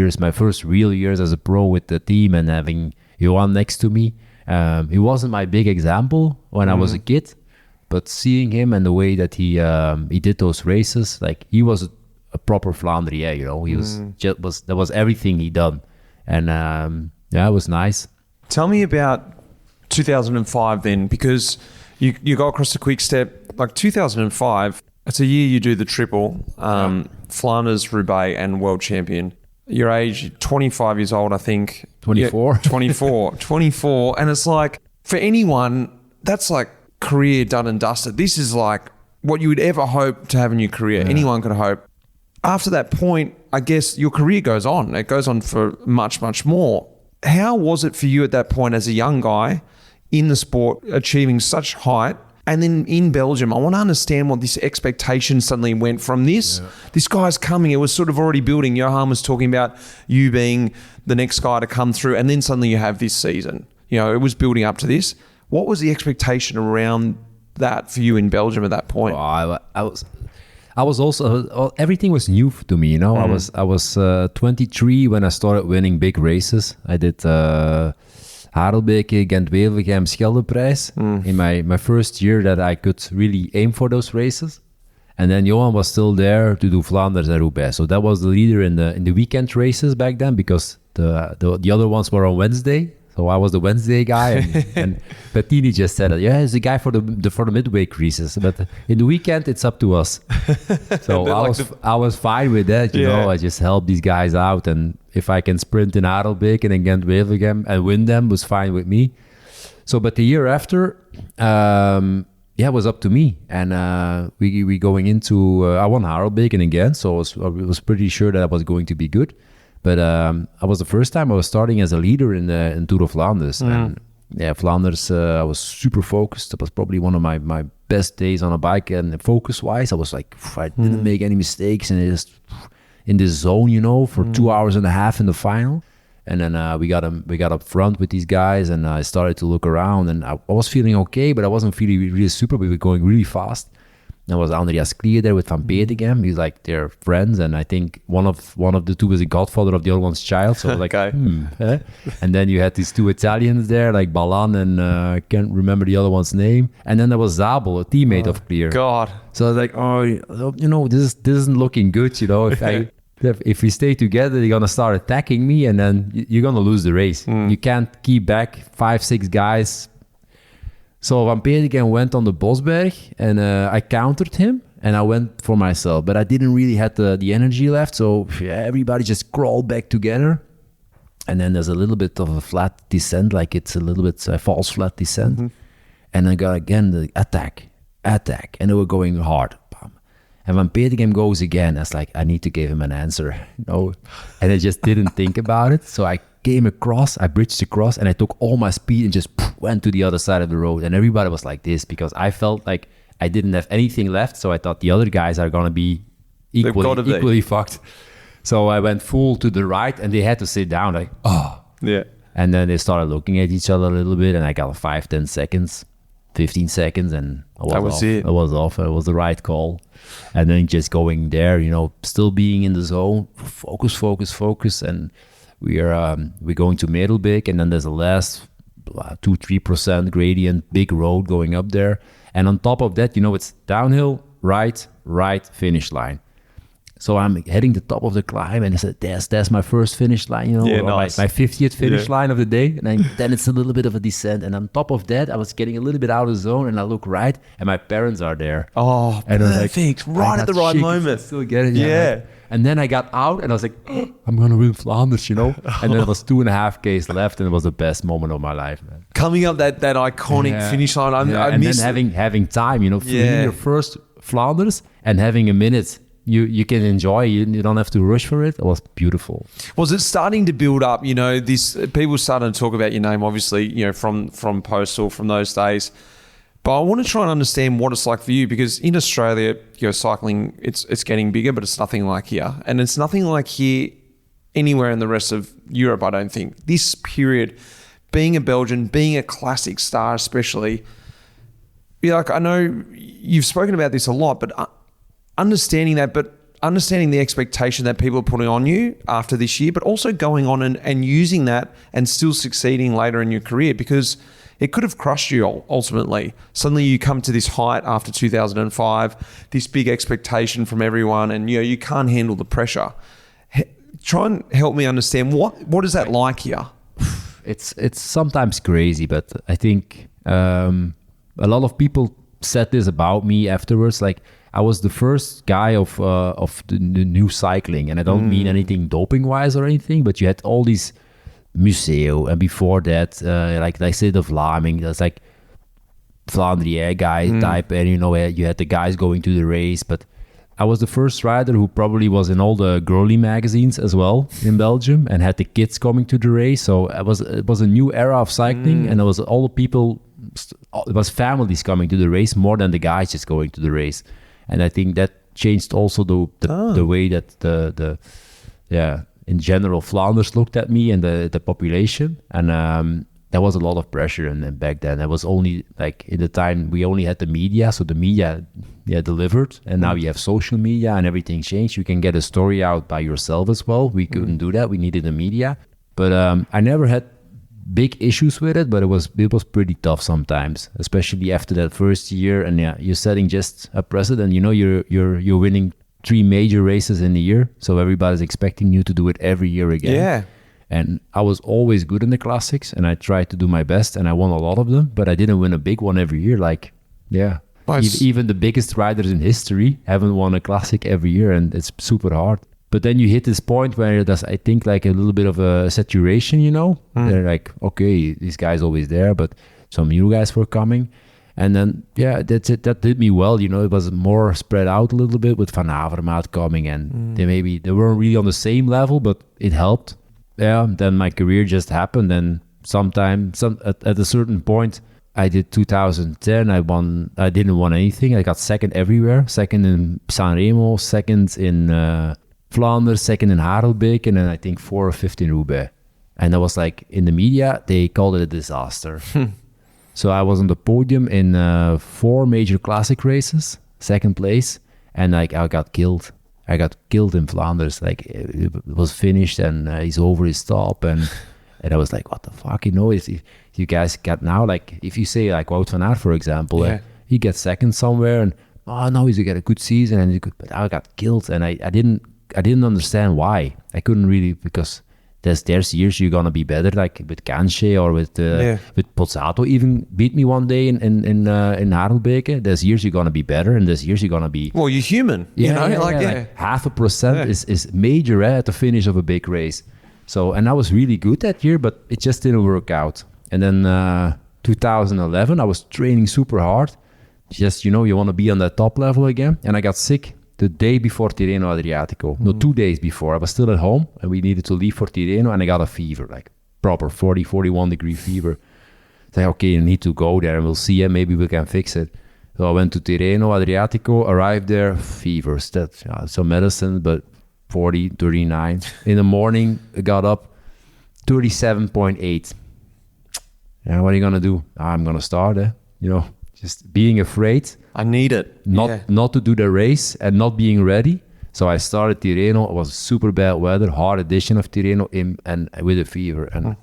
real years as a pro with the team, and having Johan next to me. He wasn't my big example when I was a kid, but seeing him and the way that he did those races, like he was a proper Flandrien, you know. He that was everything he done, and it was nice. Tell me about 2005 then, because you go across the quick step, like 2005. It's a year you do the triple, Flanders, Roubaix, and world champion. Your age, 25 years old, I think. 24. Yeah, 24. And it's like, for anyone, that's like career done and dusted. This is like what you would ever hope to have in your career. Yeah. Anyone could hope. After that point, I guess your career goes on. It goes on for much, much more. How was it for you at that point as a young guy in the sport, achieving such height? And then in Belgium, I want to understand what this expectation suddenly went from this. Yeah. This guy's coming. It was sort of already building. Johan was talking about you being the next guy to come through. And then suddenly you have this season. You know, it was building up to this. What was the expectation around that for you in Belgium at that point? Oh, I was also, everything was new to me, you know. I was 23 when I started winning big races. I did Roubaix, Ghent Wevelgem, Schelderprijs in my first year that I could really aim for those races. And then Johan was still there to do Flanders and Roubaix. So that was the leader in the weekend races back then, because the other ones were on Wednesday. So I was the Wednesday guy, and Bettini just said, "Yeah, he's the guy for the midway creases, but in the weekend it's up to us." So I was fine with that, you know. I just helped these guys out, and if I can sprint in Roubaix and Ghent Wevelgem and win them, was fine with me. So, but the year after, it was up to me, and we going into I won Roubaix and again, so I was pretty sure that I was going to be good. But I was the first time I was starting as a leader in Tour of Flanders. And Flanders, I was super focused. It was probably one of my best days on a bike, and focus-wise, I was like, I didn't make any mistakes, and just in this zone, you know, for 2 hours and a half in the final. And then we got up front with these guys, and I started to look around, and I was feeling okay, but I wasn't feeling really super. We were going really fast. There was Andreas Klier there with Van Petegem. He's like, they're friends, and I think one of the two was the godfather of the other one's child. So I was like, And then you had these 2 Italians there, like Balan and I can't remember the other one's name. And then there was Zabel, a teammate of Klier. God. So I was like, you know, this isn't looking good. You know, if we stay together, they're gonna start attacking me, and then you're gonna lose the race. You can't keep back 5-6 guys. So Van Petegem went on the Bosberg, and I countered him, and I went for myself. But I didn't really have the energy left, so everybody just crawled back together. And then there's a little bit of a flat descent, like it's a little bit a false flat descent. And I got again the attack, and they were going hard. Bam. And Van Petegem goes again. I was like, I need to give him an answer, you know. And I just didn't think about it. So I came across, I bridged across, and I took all my speed and just went to the other side of the road. And everybody was like this, because I felt like I didn't have anything left. So I thought the other guys are going to be equally fucked. So I went full to the right, and they had to sit down like, And then they started looking at each other a little bit, and I got 5-10 seconds, 15 seconds, and I was off. It was the right call. And then just going there, you know, still being in the zone, focus. And we're going to Middelbeek, and then there's a last 2-3% gradient, big road going up there. And on top of that, you know, it's downhill, right, finish line. So I'm heading the top of the climb, and I said, "There's my first finish line, or nice. my 50th finish line of the day." And then it's a little bit of a descent, and on top of that, I was getting a little bit out of the zone, and I look right, and my parents are there. Oh, and perfect! Right at the right moment. Still get it, yeah. And then I got out, and I was like, "I'm gonna win Flanders," And then it was 2.5 Ks left, and it was the best moment of my life, man. Coming up that iconic finish line, and then having time, finishing your first Flanders and having a minute. You can enjoy. You don't have to rush for it. It was beautiful. Was it starting to build up? This people starting to talk about your name, obviously, from Postal, from those days. But I want to try and understand what it's like for you, because in Australia, cycling, it's getting bigger, but it's nothing like here, and it's nothing like here anywhere in the rest of Europe. I don't think this period, being a Belgian, being a classic star, especially. I know you've spoken about this a lot, but. Understanding the expectation that people are putting on you after this year, but also going on and using that and still succeeding later in your career, because it could have crushed you ultimately. Suddenly you come to this height after 2005, this big expectation from everyone, and you can't handle the pressure. Try and help me understand what is that like here? It's sometimes crazy, but I think a lot of people said this about me afterwards, like, I was the first guy of the new cycling, and I don't mean anything doping-wise or anything, but you had all these Museo, and before that, like I said, the Vlaming, that's like Flandrien guy type, and you had the guys going to the race, but I was the first rider who probably was in all the girly magazines as well in Belgium, and had the kids coming to the race, so it was a new era of cycling, and it was all the people, it was families coming to the race more than the guys just going to the race. And I think that changed also the way that in general Flanders looked at me and the population, and there was a lot of pressure. And then back then, it was only like in the time we only had the media, so the media delivered, and now you have social media and everything changed. You can get a story out by yourself as well. We couldn't do that; we needed the media. But I never had big issues with it, but it was pretty tough sometimes, especially after that first year, and you're setting just a precedent. You're winning 3 major races in a year, so everybody's expecting you to do it every year again. Yeah. And I was always good in the classics, and I tried to do my best, and I won a lot of them, but I didn't win a big one every year. Even the biggest riders in history haven't won a classic every year, and it's super hard. But then you hit this point where there's, I think, like a little bit of a saturation, They're like, okay, this guy's always there, but some new guys were coming. And then, that's it. That did me well, It was more spread out a little bit with Van Avermaet coming, and they weren't really on the same level, but it helped. Yeah, then my career just happened, and at a certain point, I did 2010. I didn't win anything. I got second everywhere. Second in Sanremo, second in Flanders, second in Roubaix, and then I think 4th or 5th in Roubaix. And that was like, in the media, they called it a disaster. So I was on the podium in 4 major classic races, second place, and I got killed. I got killed in Flanders. Like, it was finished, and he's over his top, and I was like, what the fuck, if you guys got now, like, if you say like Wout van Aert, for example, he gets second somewhere, and no, he's got a good season, but I got killed, and I didn't understand why. I couldn't really, because there's years you're gonna be better, like with Kanche or with Pozzato even beat me one day in Roubaix. There's years you're gonna be better, and there's years you're gonna be. Well, you're human, like 0.5% is major at the finish of a big race. So, and I was really good that year, but it just didn't work out. And then 2011, I was training super hard. Just, you want to be on that top level again. And I got sick the day before Tirreno Adriatico. No, 2 days before. I was still at home, and we needed to leave for Tirreno, and I got a fever, like proper 40, 41 degree fever. It's like, okay, you need to go there, and we'll see it. Maybe we can fix it. So I went to Tirreno Adriatico, arrived there, fever, some medicine, but 40, 39. In the morning, I got up, 37.8. Yeah, what are you going to do? I'm going to start, just being afraid. I need it. Not to do the race and not being ready. So I started Tirreno. It was super bad weather, hard edition of Tirreno, and with a fever. And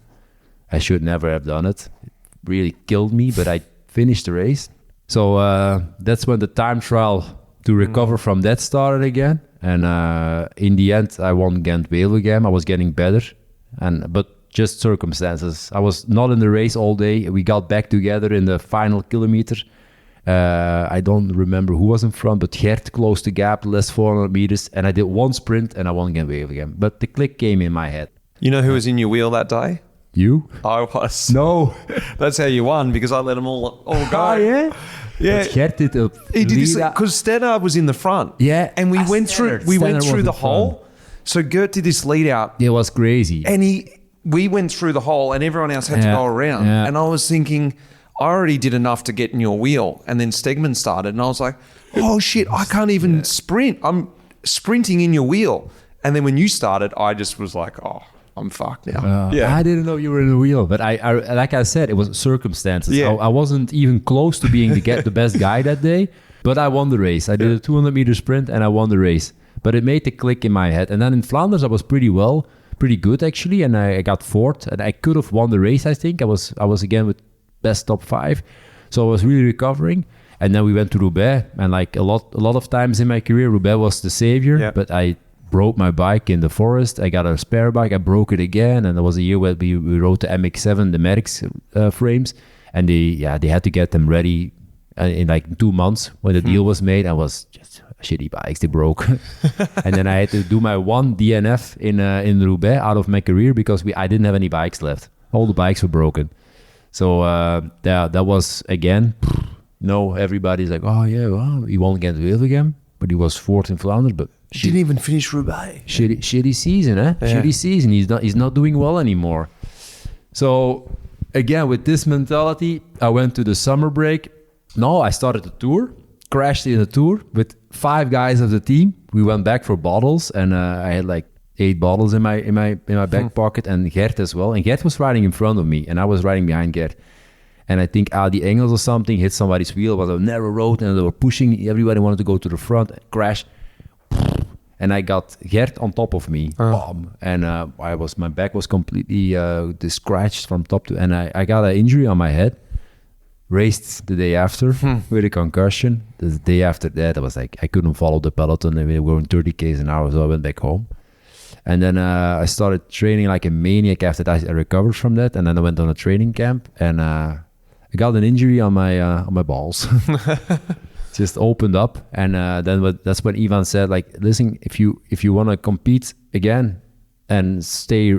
I should never have done it. It really killed me, but I finished the race. So that's when the time trial to recover from that started again. And in the end, I won Ghent Wevelgem. I was getting better, but just circumstances. I was not in the race all day. We got back together in the final kilometer. I don't remember who was in front, but Gert closed the gap, the last 400 meters, and I did one sprint and I won Ghent Wevelgem. But the click came in my head. You know who was in your wheel that day? You? I was. No. That's how you won, because I let them all go. Oh, yeah? Yeah. But Gert did a He did this because Stenner was in the front. Yeah. And we went through the fun. hole. So Gert did this lead out. It was crazy. And we went through the hole and everyone else had to go around. Yeah. And I was thinking, I already did enough to get in your wheel. And then Stegman started and I was like, oh shit, I can't even sprint. I'm sprinting in your wheel. And then when you started, I just was like, oh, I'm fucked now. I didn't know you were in the wheel, but I like I said, it was circumstances. Yeah. I wasn't even close to being the best guy that day, but I won the race. I did a 200-meter sprint and I won the race. But it made the click in my head. And then in Flanders, I was pretty good actually, and I got fourth. And I could have won the race, I think. I was again with best top 5, so I was really recovering. And then we went to Roubaix, and like a lot of times in my career, Roubaix was the savior. But I broke my bike in the forest. I got a spare bike. I broke it again, and there was a year where we rode the MX-7, the Merckx frames, and they had to get them ready in like 2 months when the deal was made. I was just shitty bikes, they broke. And then I had to do my one DNF in Roubaix out of my career because I didn't have any bikes left. All the bikes were broken. So that was again. Everybody's like, oh yeah, well, he won Ghent Wevelgem, but he was fourth in Flanders, but didn't even finish Roubaix. Shitty season, eh? Yeah. Shitty season. He's not doing well anymore. So again, with this mentality, I went to the summer break. No, I started the tour, crashed in the tour with 5 guys of the team. We went back for bottles, and I had like 8 bottles in my back pocket, and Gert as well. And Gert was riding in front of me, and I was riding behind Gert. And I think Adi Engels or something hit somebody's wheel. It was a narrow road, and they were pushing. Everybody wanted to go to the front, crash. And I got Gert on top of me, bomb. And my back was completely scratched from top to, and I got an injury on my head. Raced the day after with a concussion. The day after that, I was like, I couldn't follow the peloton, and we were going 30 k's an hour, so I went back home. And then I started training like a maniac. After that, I recovered from that, and then I went on a training camp, and I got an injury on my balls. Just opened up, and then that's when Ivan said, like, listen, if you want to compete again and stay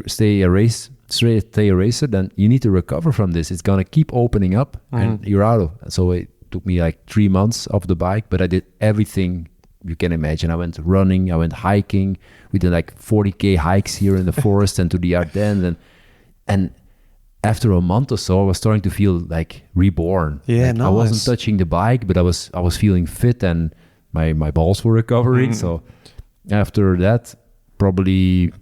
a racer, then you need to recover from this. It's gonna keep opening up, and you're out of. So it took me like 3 months off the bike, but I did everything you can imagine. I went running, I went hiking. We did like 40k hikes here in the forest and to the Ardennes, and after a month or so, I was starting to feel like reborn. Yeah, like nice. I wasn't touching the bike, but I was feeling fit, and my balls were recovering. So after that, probably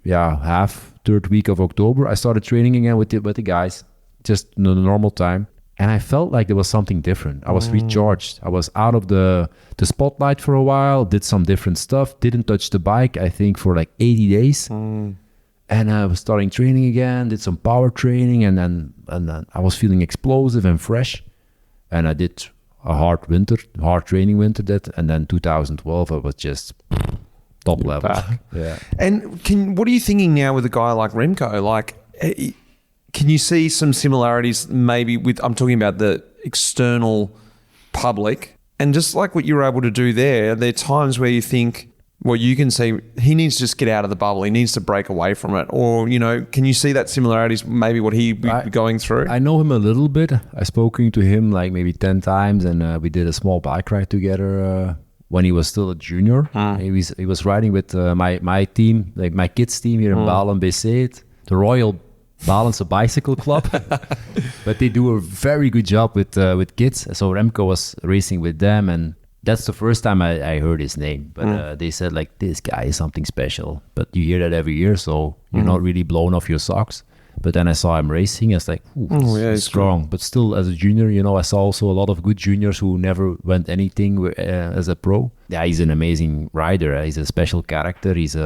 third week of October, I started training again with the guys, just in the normal time. And I felt like there was something different. I was recharged. I was out of the spotlight for a while, did some different stuff, didn't touch the bike, I think, for like 80 days. And I was starting training again, did some power training, and then I was feeling explosive and fresh. And I did a hard training winter and then 2012, I was just top level. Yeah. And what are you thinking now with a guy like Remco? Like, can you see some similarities maybe with, I'm talking about the external public, and just like what you were able to do there are times where you think, well, you can see he needs to just get out of the bubble. He needs to break away from it. Or, can you see that similarities, maybe what he be going through? I know him a little bit. I've spoken to him like maybe 10 times, and we did a small bike ride together when he was still a junior. He was riding with my team, like my kids' team here in Balen BC, the Royal Balance a Bicycle Club. But they do a very good job with kids. So Remco was racing with them, and that's the first time I heard his name. But they said, like, this guy is something special. But you hear that every year, so you're not really blown off your socks. But then I saw him racing. I was like, he's strong. Cool. But still, as a junior, I saw also a lot of good juniors who never went anything as a pro. Yeah, he's an amazing rider. He's a special character. He's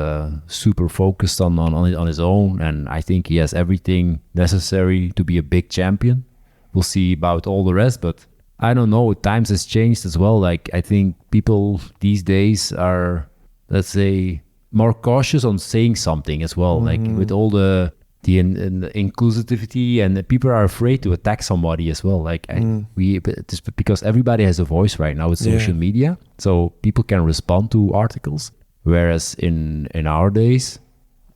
super focused on his own. And I think he has everything necessary to be a big champion. We'll see about all the rest, but I don't know, times has changed as well. Like, I think people these days are, let's say, more cautious on saying something as well. Like with all the inclusivity, and people are afraid to attack somebody as well. Like just because everybody has a voice right now with social media, so people can respond to articles. Whereas in our days,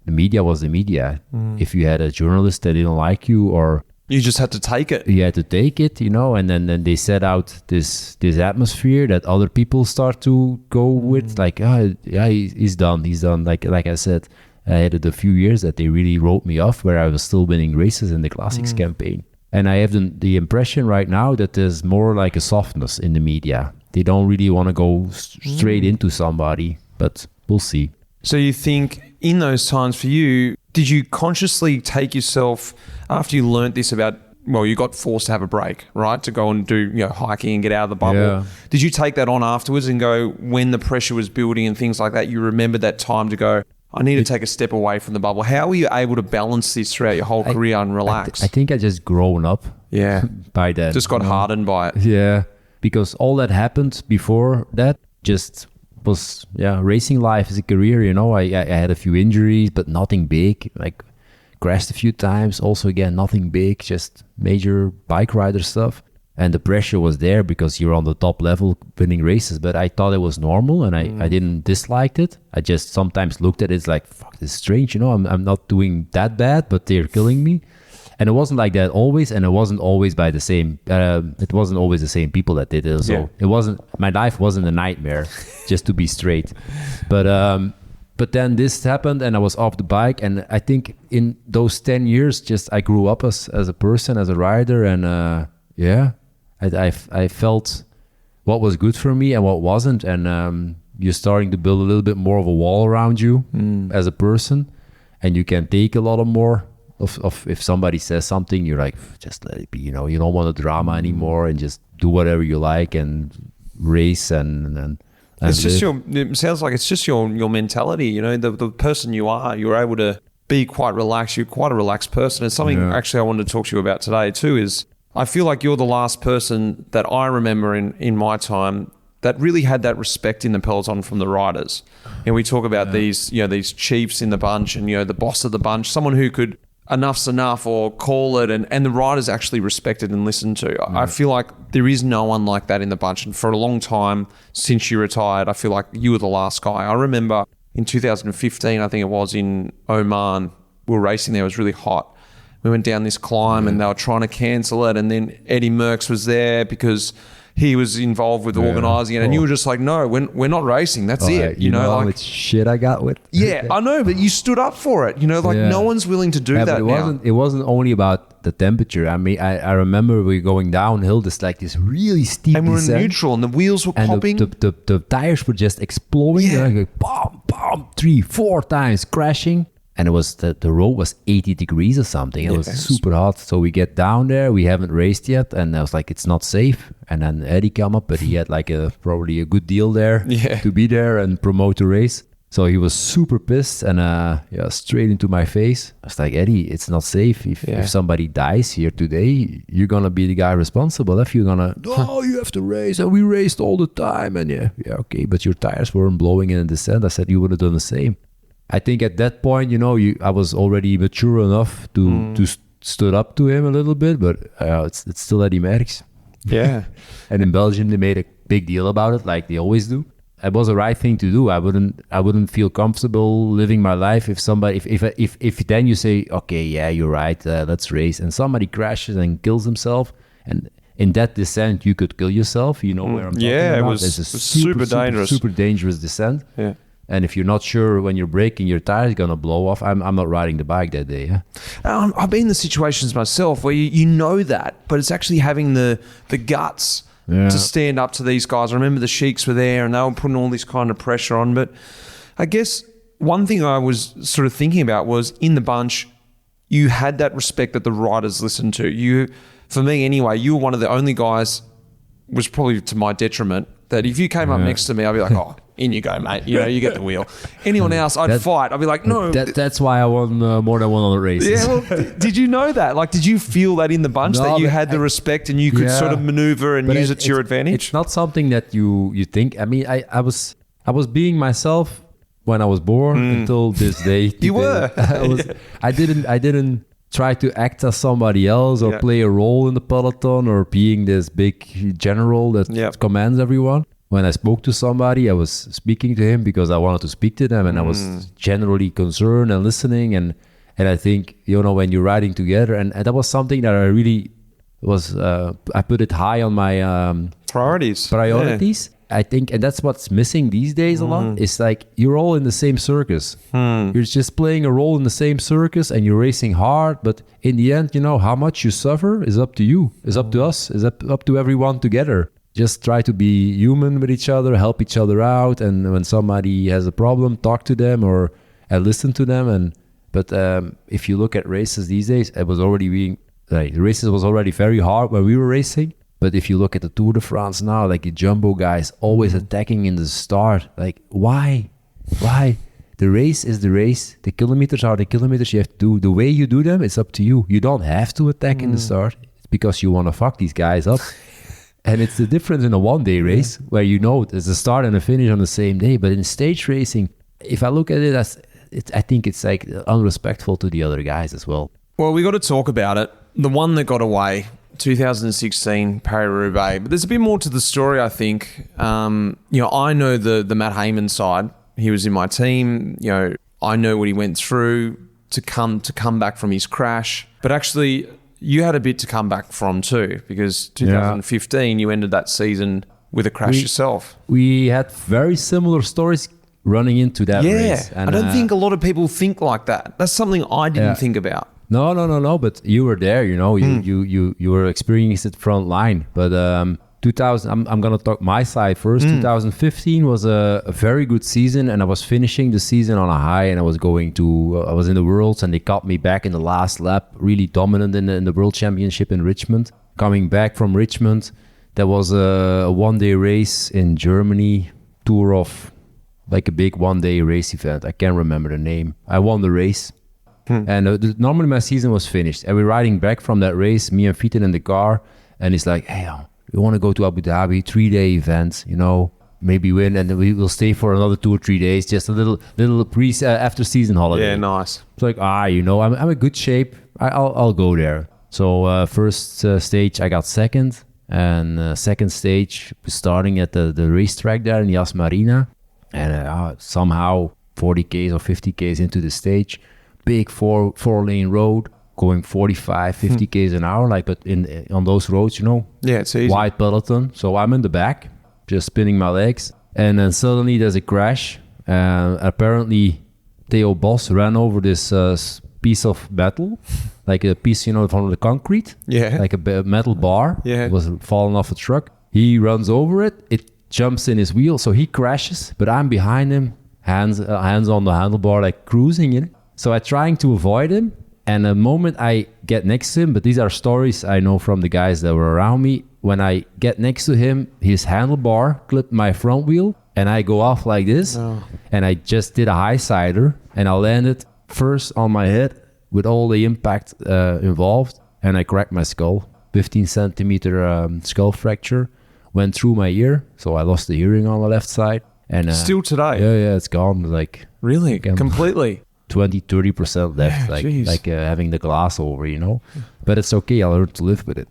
the media was the media. If you had a journalist that didn't like you, or you just had to take it. You had to take it, you know, and then they set out this atmosphere that other people start to go with, like, he's done. Like I said, I had a few years that they really wrote me off, where I was still winning races in the Classics campaign. And I have the impression right now that there's more like a softness in the media. They don't really want to go straight into somebody, but we'll see. So you think in those times for you, did you consciously take yourself, after you learnt this about, well, you got forced to have a break, right? To go and do, hiking and get out of the bubble. Yeah. Did you take that on afterwards and go, when the pressure was building and things like that, you remembered that time to go, I need to take a step away from the bubble? How were you able to balance this throughout your whole career and relax? I think I just grown up by that. Just got hardened by it. Yeah, because all that happened before that just was, racing life as a career, I had a few injuries, but nothing big, like crashed a few times, also again, nothing big, just major bike rider stuff. And the pressure was there because you're on the top level winning races, but I thought it was normal, and I didn't dislike it. I just sometimes looked at it like, fuck, this is strange, I'm not doing that bad, but they're killing me. And it wasn't like that always, and it wasn't always by the same. It wasn't always the same people that did it. So it wasn't. My life wasn't a nightmare, just to be straight. But then this happened, and I was off the bike. And I think in those 10 years, just I grew up as a person, as a rider, and I felt what was good for me and what wasn't, and you're starting to build a little bit more of a wall around you as a person, and you can take a lot of more. Of if somebody says something, you're like, just let it be, you don't want the drama anymore, and just do whatever you like and race and it's just it sounds like it's just your mentality, the person you are. You're able to be quite relaxed. You're quite a relaxed person. And something actually I wanted to talk to you about today too is I feel like you're the last person that I remember in my time that really had that respect in the peloton from the riders. And we talk about these chiefs in the bunch, and the boss of the bunch, someone who could enough's enough or call it, and the riders actually respected and listened to. I feel like there is no one like that in the bunch, and for a long time since you retired, I feel like you were the last guy. I remember in 2015, I think it was, in Oman, we were racing there, it was really hot. We went down this climb and they were trying to cancel it, and then Eddie Merckx was there because he was involved with organising it, and you were just like, no, we're not racing, that's it. You know how much shit I got with? Yeah, I know, but you stood up for it. No one's willing to do that now. It wasn't only about the temperature. I mean, I remember we were going downhill, this really steep and we're descent, in neutral, and the wheels were popping. The tires were just exploding. Yeah. Like, boom, boom, 3-4 times crashing. And it was the road was 80 degrees or something. It was super hot. So we get down there. We haven't raced yet, and I was like, it's not safe. And then Eddie came up, but he had like probably a good deal there to be there and promote the race. So he was super pissed, and straight into my face. I was like, Eddie, it's not safe. If somebody dies here today, you're gonna be the guy responsible. If you're gonna, you have to race, and we raced all the time, and okay, but your tires weren't blowing in the descent. I said you would have done the same. I think at that point, I was already mature enough to stood up to him a little bit, but it's still Eddie Merckx. Yeah. And in Belgium, they made a big deal about it, like they always do. It was the right thing to do. I wouldn't feel comfortable living my life if somebody, if then you say, okay, yeah, you're right, let's race, and somebody crashes and kills himself, and in that descent, you could kill yourself. You know where I'm talking about? Yeah, it was super dangerous. Super dangerous descent. Yeah. And if you're not sure when you're braking, your tire is gonna blow off. I'm not riding the bike that day. Yeah? I've been in the situations myself where you know that, but it's actually having the guts to stand up to these guys. I remember the Sheiks were there, and they were putting all this kind of pressure on. But I guess one thing I was sort of thinking about was, in the bunch, you had that respect that the riders listened to. You, for me anyway, you were one of the only guys, was probably to my detriment, that if you came up next to me, I'd be like, oh, in you go, mate. You know, you get the wheel. Anyone else, I'd fight. I'd be like, no. That's why I won more than 100 races. Yeah, well, did you know that? Like, did you feel that in the bunch, that you had the respect and you could sort of maneuver and use it to your advantage? It's not something that you think. I mean, I was being myself when I was born until this day. You were. I didn't try to act as somebody else or play a role in the peloton or being this big general that commands everyone. When I spoke to somebody, I was speaking to him because I wanted to speak to them, and I was generally concerned and listening. And I think, you know, when you're riding together, and that was something that I really was, I put it high on my priorities. Yeah. I think, and that's what's missing these days a lot. It's like you're all in the same circus. You're just playing a role in the same circus, and you're racing hard. But in the end, you know, how much you suffer is up to you. It's up to us. It's up to everyone together. Just try to be human with each other, help each other out, and when somebody has a problem, talk to them or listen to them. But if you look at races these days, it was already the races was already very hard when we were racing. But if you look at the Tour de France now, like the jumbo guys always attacking in the start, like why? The race is the race. The kilometers are the kilometers you have to do. The way you do them, it's up to you. You don't have to attack in the start. It's because you want to fuck these guys up. And it's the difference in a one-day race where you know there's a start and a finish on the same day. But in stage racing, if I look at it I think it's like unrespectful to the other guys as well. Well, we got to talk about it. The one that got away, 2016 Paris-Roubaix. But there's a bit more to the story, I think. You know, I know the Matt Hayman side. He was in my team. You know, I know what he went through to come back from his crash. But actually, you had a bit to come back from too, because 2015 you ended that season with a crash yourself. We had very similar stories running into that race. And I don't think a lot of people think like that. That's something I didn't think about. No. But you were there, you know. You were experiencing it front line. But 2000, I'm gonna talk my side first. 2015 was a very good season, and I was finishing the season on a high, and I was in the Worlds, and they caught me back in the last lap, really dominant in the World Championship in Richmond. Coming back from Richmond, there was a one-day race in Germany, Tour of, like a big one-day race event. I can't remember the name. I won the race. And normally my season was finished, and we're riding back from that race, me and Fieten in the car, and it's like, hey, we want to go to Abu Dhabi, 3-day event, you know, maybe win, and then we will stay for another 2 or 3 days, just a little after season holiday. Yeah, nice. It's like, you know, I'm in good shape. I'll go there. So first stage, I got second, and second stage, starting at the racetrack there in Yas Marina, and somehow 40 Ks or 50 Ks into the stage, big four-lane road, going 45, 50 Ks an hour, like, but on those roads, you know, it's easy. Wide peloton. So I'm in the back, just spinning my legs, and then suddenly there's a crash. Apparently, Theo Bos ran over this piece of metal, like a piece, you know, from the concrete, like a metal bar. It was falling off a truck. He runs over it. It jumps in his wheel, so he crashes. But I'm behind him, hands on the handlebar, like cruising in it. So I'm trying to avoid him. And the moment I get next to him, but these are stories I know from the guys that were around me, when I get next to him, his handlebar clipped my front wheel, and I go off like this, and I just did a high-sider, and I landed first on my head with all the impact involved, and I cracked my skull, 15-centimeter skull fracture, went through my ear, so I lost the hearing on the left side. And still today? Yeah, it's gone. Like really? Completely? 20-30% left, like having the glass over, you know. But it's okay, I'll learn to live with it.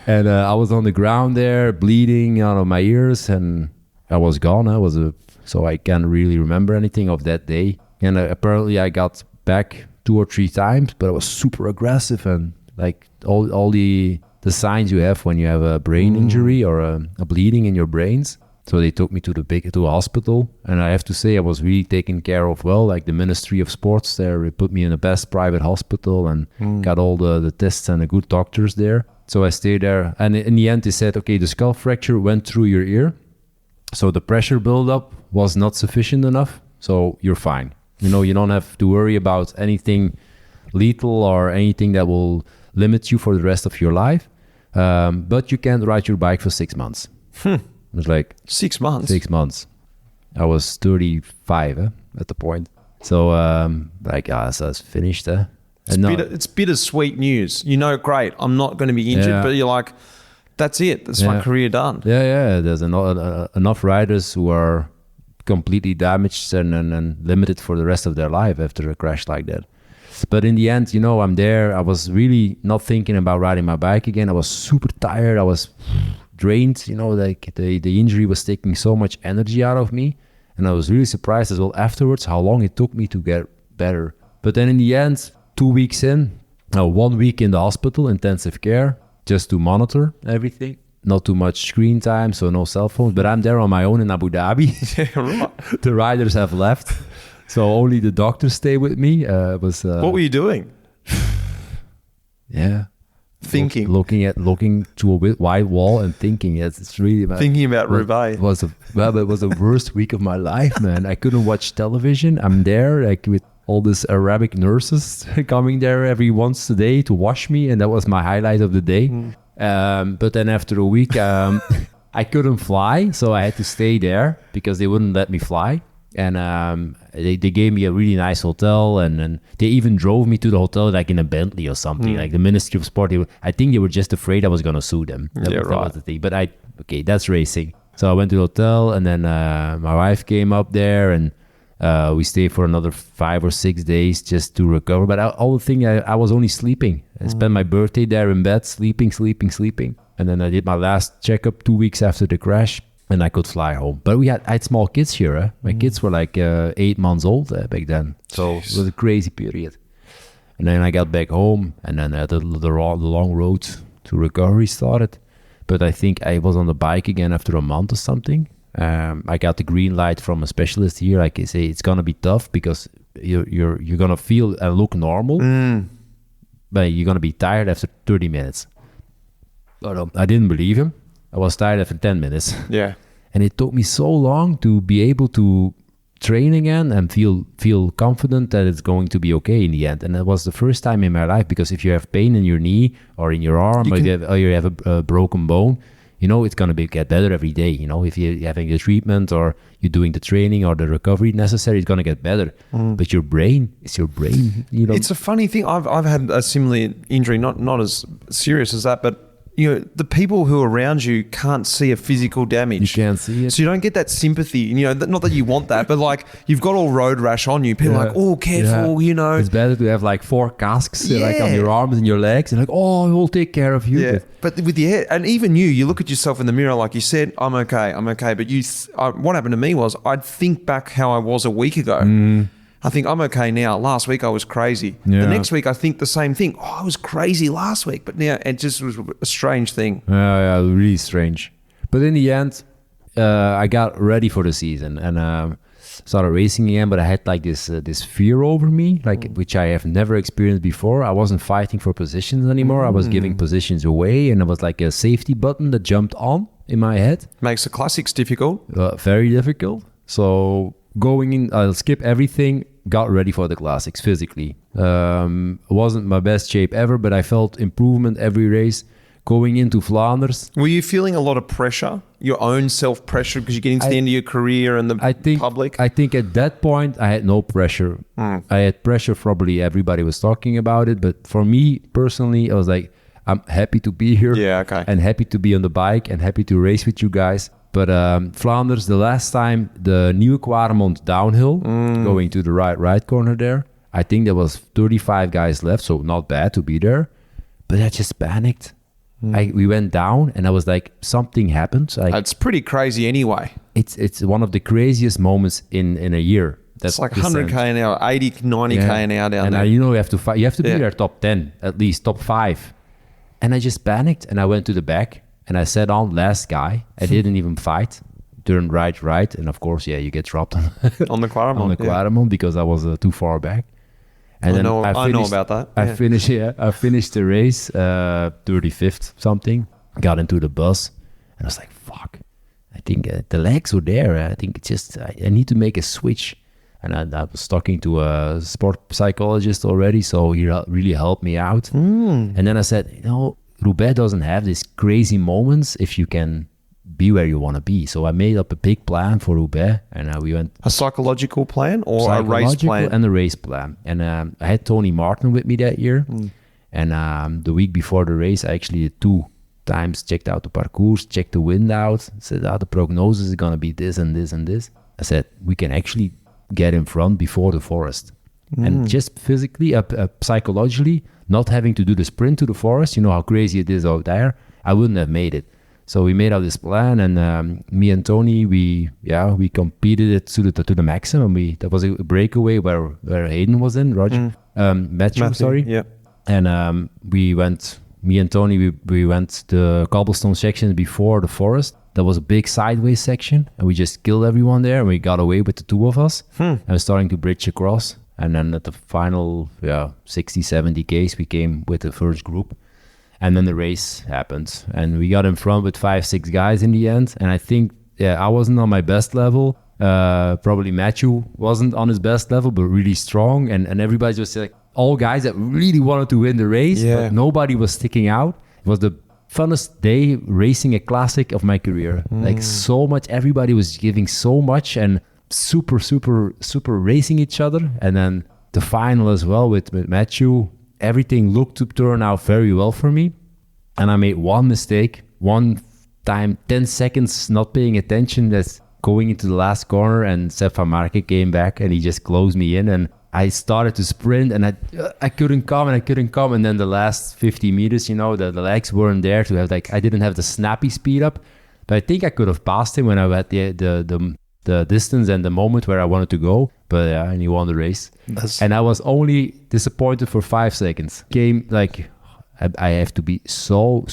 And I was on the ground there, bleeding out of my ears, and I was gone. So I can't really remember anything of that day. And apparently I got back 2 or 3 times, but I was super aggressive, and like all the signs you have when you have a brain injury or a bleeding in your brains. So they took me to a hospital, and I have to say I was really taken care of well. Like the Ministry of Sports there, they put me in the best private hospital and got all the tests and the good doctors there. So I stayed there, and in the end they said, okay, the skull fracture went through your ear, so the pressure buildup was not sufficient enough, so you're fine. You know, you don't have to worry about anything lethal or anything that will limit you for the rest of your life, but you can't ride your bike for 6 months. It was like 6 months. 6 months. I was 35 at the point. So so it's finished. It's bittersweet news. You know, great, I'm not going to be injured, but you're like, that's it. That's my career done. Yeah. There's enough riders who are completely damaged and limited for the rest of their life after a crash like that. But in the end, I'm there. I was really not thinking about riding my bike again. I was super tired. I was drained. Like the injury was taking so much energy out of me. And I was really surprised as well afterwards how long it took me to get better. But then in the end, 2 weeks in, 1 week in the hospital, intensive care, just to monitor everything. Not too much screen time, so no cell phones. But I'm there on my own in Abu Dhabi. Yeah, right. The riders have left. So only the doctors stay with me. What were you doing? Yeah. Thinking. Looking to a white wall and thinking. It's really... Thinking about Roubaix. It was the worst week of my life, man. I couldn't watch television. I'm there like with all these Arabic nurses coming there every once a day to wash me. And that was my highlight of the day. But then after a week, I couldn't fly. So I had to stay there because they wouldn't let me fly. And they gave me a really nice hotel, and they even drove me to the hotel like in a Bentley or something. Like the Ministry of Sport, I think they were just afraid I was going to sue them. That was the thing. But that's racing. So I went to the hotel, and then my wife came up there, and we stayed for another 5 or 6 days just to recover. But all the thing, I was only sleeping. I spent my birthday there in bed, sleeping. And then I did my last checkup 2 weeks after the crash. And I could fly home. But I had small kids here. My kids were like 8 months old back then. So it was a crazy period. And then I got back home, and then the long road to recovery started. But I think I was on the bike again after a month or something. I got the green light from a specialist here. Like I say, it's going to be tough because you're going to feel and look normal. But you're going to be tired after 30 minutes. But I didn't believe him. I was tired after 10 minutes. Yeah. And it took me so long to be able to train again and feel confident that it's going to be okay in the end. And that was the first time in my life, because if you have pain in your knee or in your arm or you have a broken bone, it's going to get better every day. If you're having the treatment or you're doing the training or the recovery necessary, it's going to get better. But your brain, it's your brain. It's a funny thing. I've had a similar injury, not as serious as that, but the people who are around you can't see a physical damage. You can't see it. So you don't get that sympathy. Not that you want that, but like you've got all road rash on you. People are like, oh, careful, It's better to have like 4 casks like on your arms and your legs and like, oh, we'll take care of you. Yeah. But with the head, and even you look at yourself in the mirror, like you said, I'm okay. But what happened to me was I'd think back how I was a week ago. I think I'm okay now. Last week I was crazy. Yeah. The next week I think the same thing. Oh, I was crazy last week, but now it just was a strange thing. Yeah, really strange. But in the end, I got ready for the season and started racing again. But I had like this fear over me, which I have never experienced before. I wasn't fighting for positions anymore. I was giving positions away, and it was like a safety button that jumped on in my head. Makes the classics difficult. Very difficult. So going in, I'll skip everything. Got ready for the classics physically. Wasn't my best shape ever, but I felt improvement every race. Going into Flanders. Were you feeling a lot of pressure? Your own self-pressure because you're getting to the end of your career and public? I think at that point I had no pressure. I had pressure, probably everybody was talking about it, but for me personally, I was like, I'm happy to be here. Yeah, okay. And happy to be on the bike and happy to race with you guys. But Flanders, the last time, the Nieuwe Quaremont downhill, going to the right corner there, I think there was 35 guys left, so not bad to be there. But I just panicked. We went down, and I was like, something happened. It's pretty crazy anyway. It's one of the craziest moments in a year. That's like 100k an hour, 80, 90k an hour down there. And you have to fight. You have to be there top 10, at least top 5. And I just panicked, and I went to the back. And I sat on last guy. I didn't even fight. Turned right. And of course, you get dropped on the Quaremont. Because I was too far back. And I know about that. I finished the race, 35th something. Got into the bus. And I was like, fuck. I think the legs were there. I think it's just, I need to make a switch. And I was talking to a sport psychologist already. So he really helped me out. And then I said, Roubaix doesn't have these crazy moments if you can be where you want to be. So I made up a big plan for Roubaix, and we went A psychological plan or a race plan? and a race plan. And I had Tony Martin with me that year. And the week before the race, I actually did 2 times, checked out the parcours, checked the wind out, said, the prognosis is going to be this and this and this. I said, we can actually get in front before the forest. And just physically, psychologically, not having to do the sprint to the forest, you know how crazy it is out there, I wouldn't have made it. So we made out this plan, and me and Tony, we competed it to the maximum. That was a breakaway where Hayden was in, Matthew, sorry. Yeah. And me and Tony, we went the cobblestone section before the forest. That was a big sideways section, and we just killed everyone there, and we got away with the 2 of us. And we're starting to bridge across. And then at the final 60, 70 Ks, we came with the first group. And then the race happened. And we got in front with 5, 6 guys in the end. And I think, I wasn't on my best level. Probably Matthew wasn't on his best level, but really strong. And everybody was like, all guys that really wanted to win the race, but nobody was sticking out. It was the funnest day racing a classic of my career. Like so much, everybody was giving so much and super racing each other. And then the final as well with Matthew, everything looked to turn out very well for me. And I made one mistake, one time, 10 seconds not paying attention, that's going into the last corner, and Sepp van Marken came back and he just closed me in, and I started to sprint, and I couldn't come, and then the last 50 meters, you know, the legs weren't there to have, like, I didn't have the snappy speed up, but I think I could have passed him when I had the distance and the moment where I wanted to go, but and he won the race. And I was only disappointed for 5 seconds. I have to be so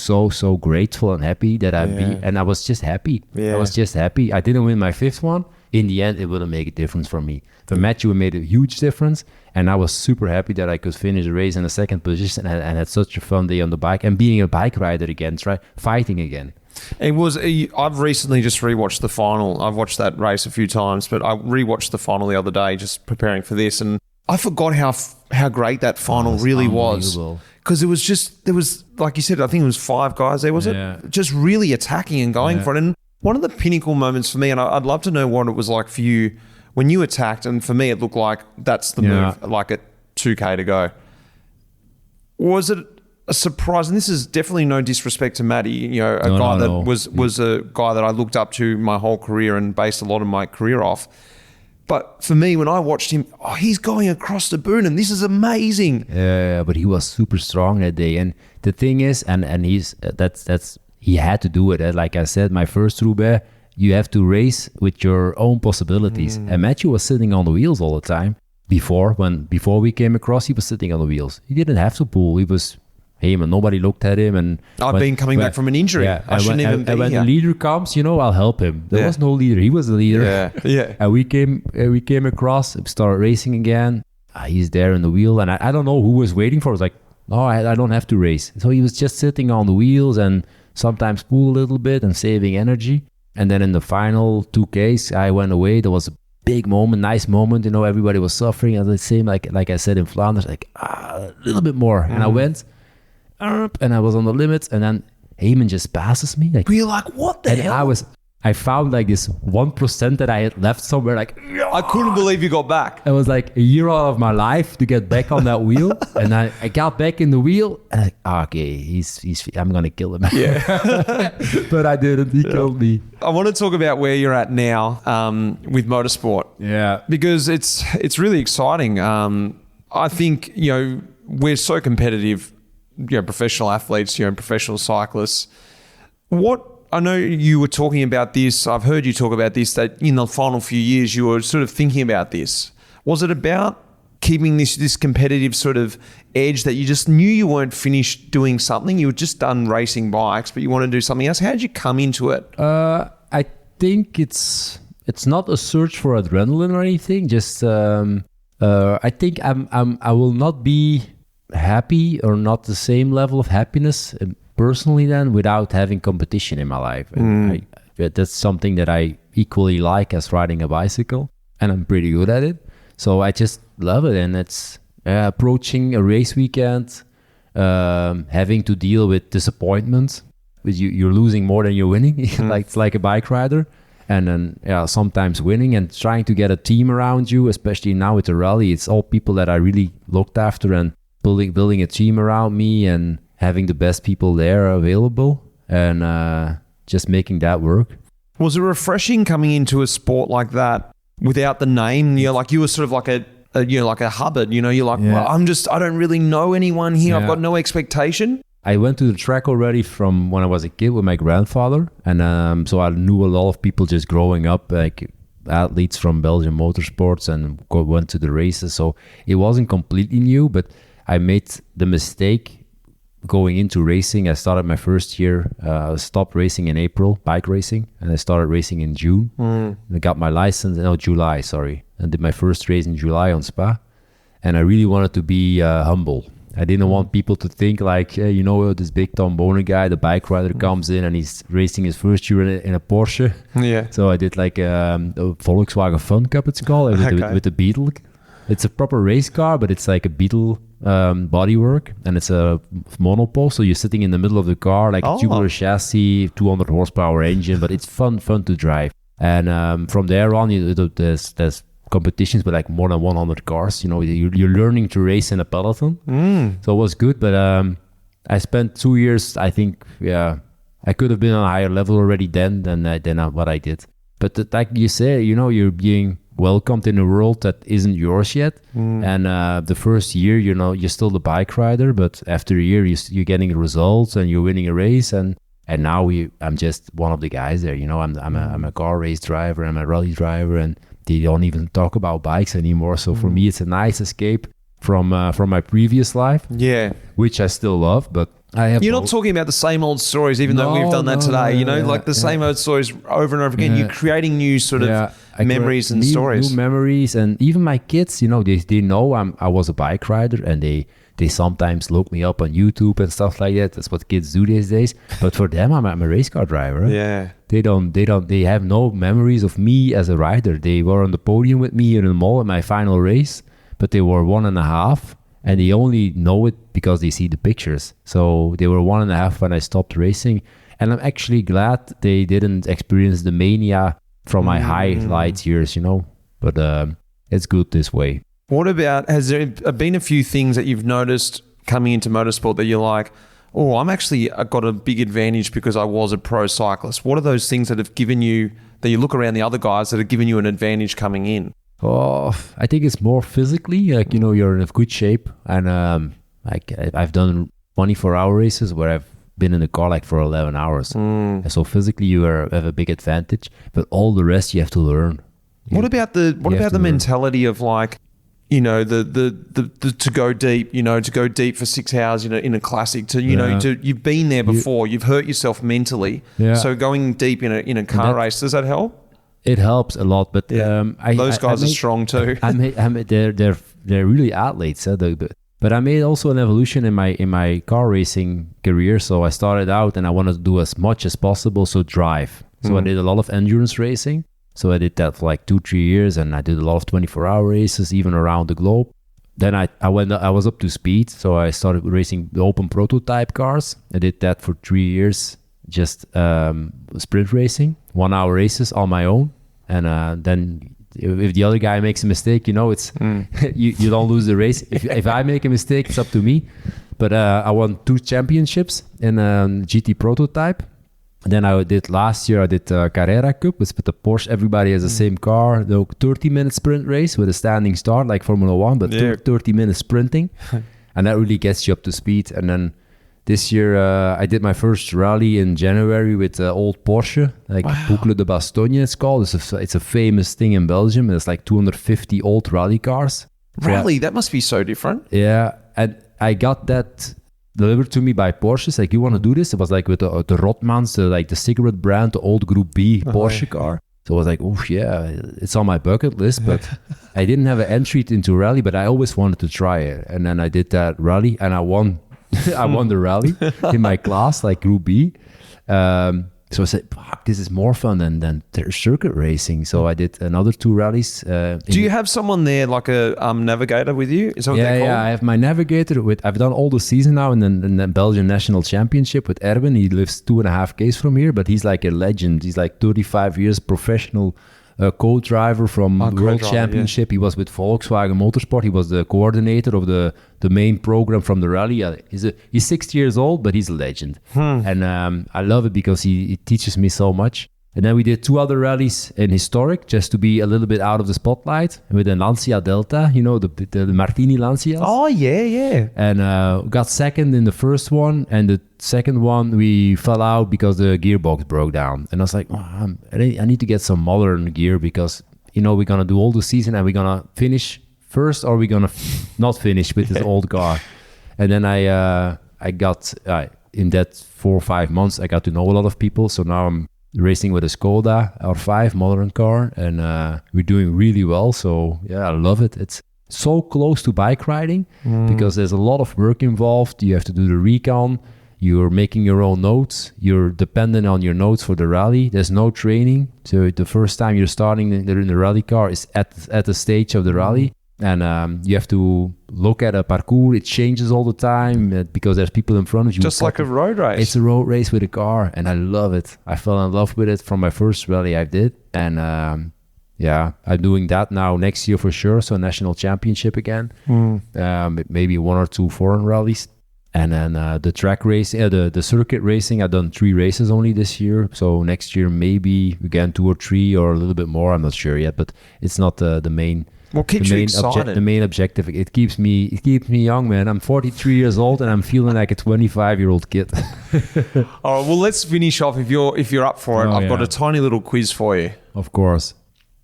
grateful and happy that and I was just happy. I was just happy. I didn't win my 5th one. In the end, it wouldn't make a difference for me. For Matthew, it made a huge difference, and I was super happy that I could finish the race in the 2nd position and had such a fun day on the bike, and being a bike rider again, fighting again. I've recently just rewatched the final. I've watched that race a few times, but I rewatched the final the other day just preparing for this, and I forgot how great that final really was. Because there was, like you said, I think it was 5 guys there, was it? Just really attacking and going for it. And one of the pinnacle moments for me, and I'd love to know what it was like for you when you attacked, and for me it looked like that's the move, like at 2K to go. Was it a surprise? And this is definitely no disrespect to Matty, you know, a guy that was a guy that I looked up to my whole career and based a lot of my career off. But for me, when I watched him, he's going across the Boonen. This is amazing. Yeah, but he was super strong that day. And the thing is, and he's he had to do it. Like I said, my first Roubaix, you have to race with your own possibilities. And Matthew was sitting on the wheels all the time. Before we came across, he was sitting on the wheels. He didn't have to pull. He was him, and nobody looked at him. And I've been coming back from an injury. I shouldn't even be here. When the leader comes, you know, I'll help him. There was no leader. He was the leader. And we came across, started racing again. He's there in the wheel, and I don't know who was waiting for. I was like, no, I don't have to race. So he was just sitting on the wheels and sometimes pull a little bit and saving energy. And then in the final 2Ks, I went away. There was a big moment, nice moment. You know, everybody was suffering. And the same, like I said in Flanders, like a little bit more. And I went and I was on the limits, and then Eamon just passes me. Like, you're like, what the hell? I found like this 1% that I had left somewhere. Like, I couldn't believe you got back. It was like a year out of my life to get back on that wheel, and I got back in the wheel, and okay, I'm gonna kill him. Yeah, but I didn't. He killed me. I want to talk about where you're at now with motorsport. Yeah, because it's really exciting. I think, you know, we're so competitive. You know, professional athletes, you know, professional cyclists. I know you were talking about this. I've heard you talk about this, that in the final few years you were sort of thinking about this. Was it about keeping this competitive sort of edge that you just knew you weren't finished doing something? You were just done racing bikes, but you want to do something else. How did you come into it? I think it's not a search for adrenaline or anything. Just I think I will not be happy or not the same level of happiness personally then without having competition in my life. And that's something that I equally like as riding a bicycle, and I'm pretty good at it. So I just love it, and it's approaching a race weekend, having to deal with disappointment, you're losing more than you're winning. Like it's like a bike rider. And then sometimes winning and trying to get a team around you, especially now with the rally. It's all people that I really looked after and building a team around me and having the best people there available and just making that work. Was it refreshing coming into a sport like that without the name? You were sort of like a Hubbard. You're like, well, I don't really know anyone here. I've got no expectation. I went to the track already from when I was a kid with my grandfather, and so I knew a lot of people just growing up, like athletes from Belgian motorsports, and went to the races. So it wasn't completely new, but I made the mistake going into racing. I started my first year, I stopped racing in April, bike racing, and I started racing in June. I got my license, July, sorry, and did my first race in July on Spa. And I really wanted to be humble. I didn't want people to think like, hey, this big Tom Boonen guy, the bike rider comes in and he's racing his first year in a Porsche. Yeah. So I did like a Volkswagen Fun Cup, it's called, with the Beetle. It's a proper race car, but it's like a Beetle bodywork, and it's a monopole. So you're sitting in the middle of the car, like a tubular chassis, 200 horsepower engine, but it's fun to drive. And from there on, there's competitions with like more than 100 cars. You're learning to race in a peloton. So it was good, but I spent 2 years. I think I could have been on a higher level already then than what I did. But like you say, you're being welcomed in a world that isn't yours yet. And the first year, you're still the bike rider, but after a year you're getting results and you're winning a race, and now I'm just one of the guys there. I'm a car race driver, I'm a rally driver, and they don't even talk about bikes anymore. So for me, it's a nice escape from my previous life. Yeah, which I still love, but you're not talking about the same old stories, even though we've done that today. The same old stories over and over again. You're creating new sort of memories and stories. New memories, and even my kids, they know I was a bike rider, and they sometimes look me up on YouTube and stuff like that. That's what kids do these days. But for them, I'm a race car driver. Yeah. They have no memories of me as a rider. They were on the podium with me in the mall in my final race, but they were 1.5, and they only know it because they see the pictures. So they were 1.5 when I stopped racing. And I'm actually glad they didn't experience the mania from my highlight years, But it's good this way. What about, has there been a few things that you've noticed coming into motorsport that you're like, oh, I'm actually got a big advantage because I was a pro cyclist? What are those things that have given you, that you look around the other guys that have given you an advantage coming in? Oh, I think it's more physically, like, you're in a good shape. And I've done 24-hour races where I've been in the car like for 11 hours. And so physically you have a big advantage, but all the rest you have to learn. What about the mentality of like, the to go deep, to go deep for 6 hours, in a classic, you've been there before, you've hurt yourself mentally. Yeah. So going deep in a car race, does that help? It helps a lot, but those guys are strong too. They're really athletes. But I made also an evolution in my car racing career. So I started out and I wanted to do as much as possible. So drive. So I did a lot of endurance racing. So I did that for like 2-3 years, and I did a lot of 24-hour races, even around the globe. Then I was up to speed, so I started racing the open prototype cars. I did that for 3 years, just sprint racing, 1-hour races on my own. And then if the other guy makes a mistake, it's you don't lose the race. If I make a mistake, it's up to me. But I won 2 championships in GT prototype. Then last year I did Carrera Cup with the Porsche. Everybody has the same car. The 30-minute sprint race with a standing start like Formula 1, but 30 minutes sprinting. And that really gets you up to speed. And then this year I did my first rally in January with old Porsche, like Boucle de Bastogne it's called. It's a famous thing in Belgium. It's like 250 old rally cars. Rally? That must be so different. Yeah. And I got that delivered to me by Porsche. Like, you want to do this? It was like with the Rotmans, the cigarette brand, the old Group B Porsche car. So I was like, oh yeah, it's on my bucket list, but I didn't have an entry into rally, but I always wanted to try it. And then I did that rally and I won. I won the rally in my class, like Group B. So I said, fuck, this is more fun than circuit racing. So I did another 2 rallies. Do you have someone there, like a navigator with you? Is that what they're called? Yeah, I have my navigator. I've done all the season now in the Belgian National Championship with Erwin. He lives 2.5 k's from here, but he's like a legend. He's like 35 years professional co-driver from World Championship. Yeah. He was with Volkswagen Motorsport. He was the coordinator of the main program from the rally. He's 60 years old, but he's a legend. And I love it because he teaches me so much. And then we did 2 other rallies in historic, just to be a little bit out of the spotlight, with the Lancia Delta, the Martini Lancia. Oh, yeah. And got second in the first one, and the second one we fell out because the gearbox broke down. And I was like, I need to get some modern gear because, we're going to do all the season and we're going to finish first, or we're going to not finish with this old car. And then I got, in that 4 or 5 months, I got to know a lot of people. So now I'm racing with a Skoda R5 modern car, and we're doing really well. So yeah, I love it. It's so close to bike riding because there's a lot of work involved. You have to do the recon. You're making your own notes. You're dependent on your notes for the rally. There's no training. So the first time you're starting in the rally car is at the stage of the rally. And you have to look at a parcours. It changes all the time because there's people in front of you. Just like a road race. It's a road race with a car, and I love it. I fell in love with it from my first rally I did. And I'm doing that now next year for sure. So national championship again. Maybe 1 or 2 foreign rallies. And then the track race, the circuit racing, I've done 3 races only this year. So next year maybe again 2 or 3 or a little bit more. I'm not sure yet, but it's not the main. What keeps you excited? The main objective. It keeps me young, man. I'm 43 years old and I'm feeling like a 25-year-old kid. All right, well, let's finish off if you're up for it. I've got a tiny little quiz for you. Of course.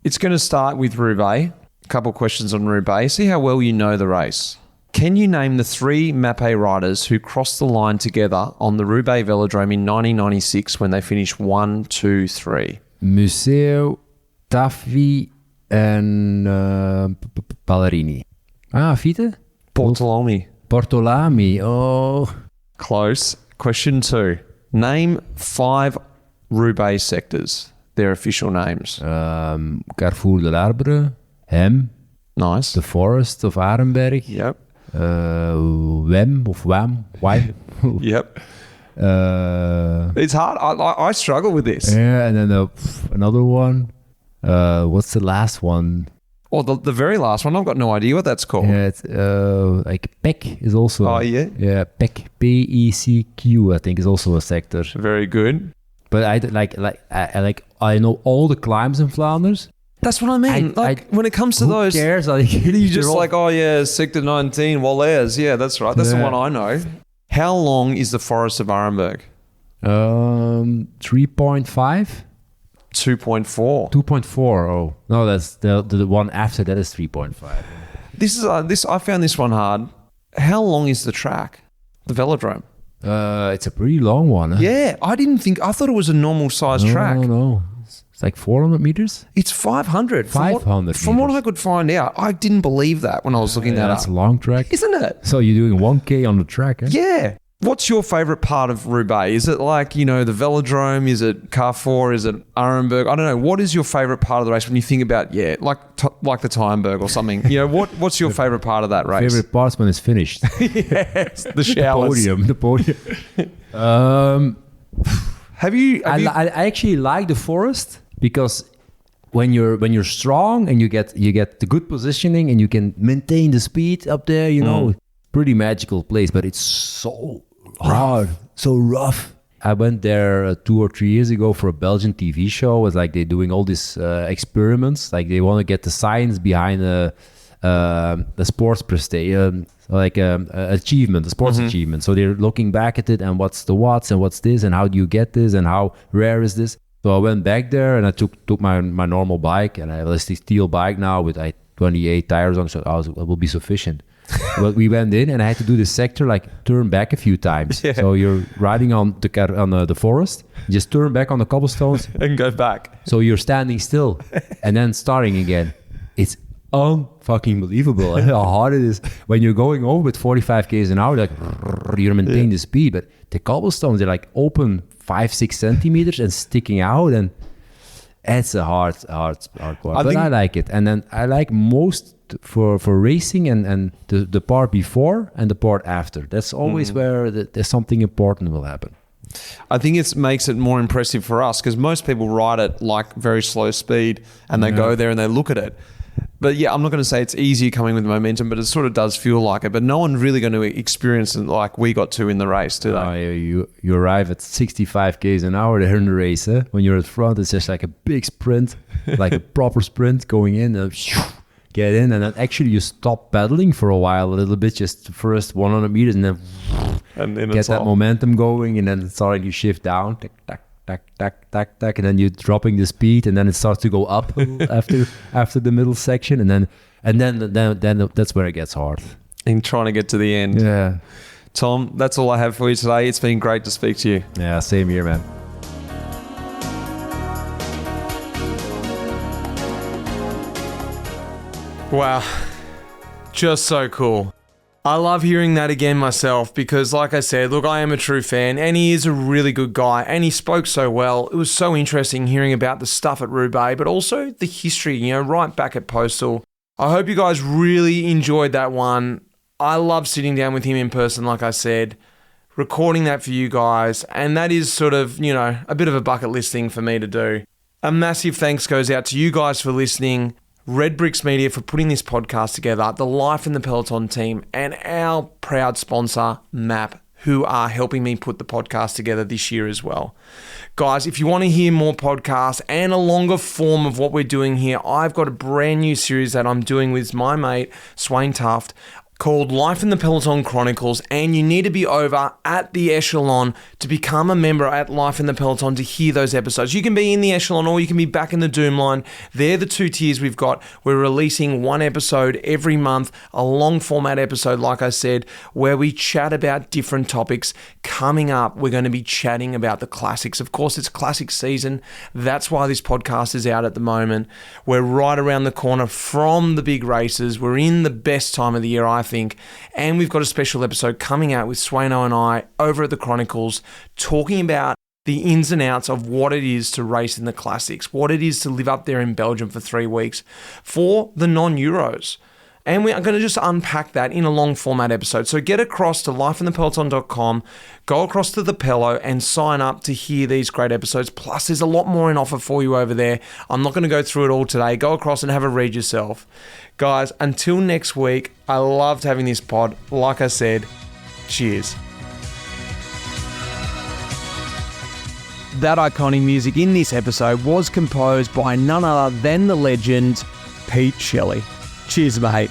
It's going to start with Roubaix. A couple of questions on Roubaix. See how well you know the race. Can you name the 3 MAAP riders who crossed the line together on the Roubaix Velodrome in 1996 when they finished 1, 2, 3? Museo, Taffi, and Ballerini. Fiete? Bortolami. Oh. Close. Question 2. Name 5 Roubaix sectors. Their official names. Carrefour de l'Arbre, Hem. Nice. The Forest of Arenberg. Yep. Wam. Yep. It's hard. I struggle with this. Yeah, and then another one. What's the last one? Or the very last one. I've got no idea what that's called. Yeah, it's like Pec is also. Oh yeah. Yeah, Pec, PECQ, I think is also a sector. Very good. But I know all the climbs in Flanders. That's what I mean. When it comes to those, who cares? You just like, oh yeah, sector 19, Wallers. Yeah, that's right. That's the one I know. How long is the Forest of Arenberg? 3.5. 2.4. 2.4. Oh no, that's the one after that is 3.5. This is I found this one hard. How long is the track? The velodrome. It's a pretty long one. Huh? Yeah, I thought it was a normal size track. No. It's like 400 meters? It's 500. 500 From what I could find out, I didn't believe that when I was looking that up. That's a long track. Isn't it? So you're doing 1K on the track, eh? Yeah. What's your favourite part of Roubaix? Is it like, the velodrome? Is it Carrefour? Is it Arenberg? I don't know. What is your favourite part of the race when you think about, like the Timeberg or something? What's your favourite part of that race? Favourite part's when it's finished. Yes, the showers. The podium. I actually like the forest because when you're strong and you get the good positioning and you can maintain the speed up there, pretty magical place, but it's so hard, so rough. I went there 2 or 3 years ago for a Belgian TV show. It's like they're doing all these experiments. Like they want to get the science behind the sports achievement, the sports achievement. So they're looking back at it and what's the watts and what's this and how do you get this and how rare is this. So I went back there and I took my normal bike, and I have a steel bike now with 28 tires on, so it will be sufficient. But we went in and I had to do this sector, like turn back a few times. Yeah. So you're riding on the forest, you just turn back on the cobblestones and go back. So you're standing still and then starting again. It's unfucking believable how hard it is when you're going over with 45 k's an hour. Like you maintain the speed, but the cobblestones, they're like open 5-6 centimeters and sticking out, and it's a hard part. But I like it. And then I like most for racing and the part before and the part after. That's always where there's something important will happen. I think it makes it more impressive for us because most people ride it like very slow speed and they go there and they look at it. But yeah, I'm not going to say it's easier coming with momentum, but it sort of does feel like it. But no one's really going to experience it like we got to in the race, do they? You arrive at 65 k's an hour there in the race. When you're at front, it's just like a big sprint, like a proper sprint going in and get in. And then actually you stop pedaling for a while, a little bit, just the first 100 meters and then get that momentum going. And then it's starting to shift down. Tick, tack, tack, tack, tack, tack, and then you're dropping the speed, and then it starts to go up after the middle section, and then that's where it gets hard. And trying to get to the end. Yeah. Tom, that's all I have for you today. It's been great to speak to you. Yeah, same here, man. Wow. Just so cool. I love hearing that again myself because, like I said, look, I am a true fan and he is a really good guy and he spoke so well. It was so interesting hearing about the stuff at Roubaix, but also the history, right back at Postal. I hope you guys really enjoyed that one. I love sitting down with him in person, like I said, recording that for you guys, and that is sort of, a bit of a bucket list thing for me to do. A massive thanks goes out to you guys for listening, Red Bricks Media for putting this podcast together, the Life in the Peloton team, and our proud sponsor, MAAP, who are helping me put the podcast together this year as well. Guys, if you want to hear more podcasts and a longer form of what we're doing here, I've got a brand new series that I'm doing with my mate, Swain Tuft, called Life in the Peloton Chronicles, and you need to be over at the Echelon to become a member at Life in the Peloton to hear those episodes. You can be in the Echelon or you can be back in the Doom line. They're the two tiers we've got. We're releasing one episode every month, a long format episode, like I said, where we chat about different topics. Coming up, we're going to be chatting about the classics. Of course, it's classic season. That's why this podcast is out at the moment. We're right around the corner from the big races. We're in the best time of the year, I think. And we've got a special episode coming out with Swaino and I over at the Chronicles talking about the ins and outs of what it is to race in the classics, what it is to live up there in Belgium for 3 weeks for the non-Euros. And we are going to just unpack that in a long format episode. So get across to lifeinthepeloton.com, go across to the Pelo and sign up to hear these great episodes. Plus, there's a lot more in offer for you over there. I'm not going to go through it all today. Go across and have a read yourself. Guys, until next week, I loved having this pod. Like I said, cheers. That iconic music in this episode was composed by none other than the legend, Pete Shelley. Cheers, mate.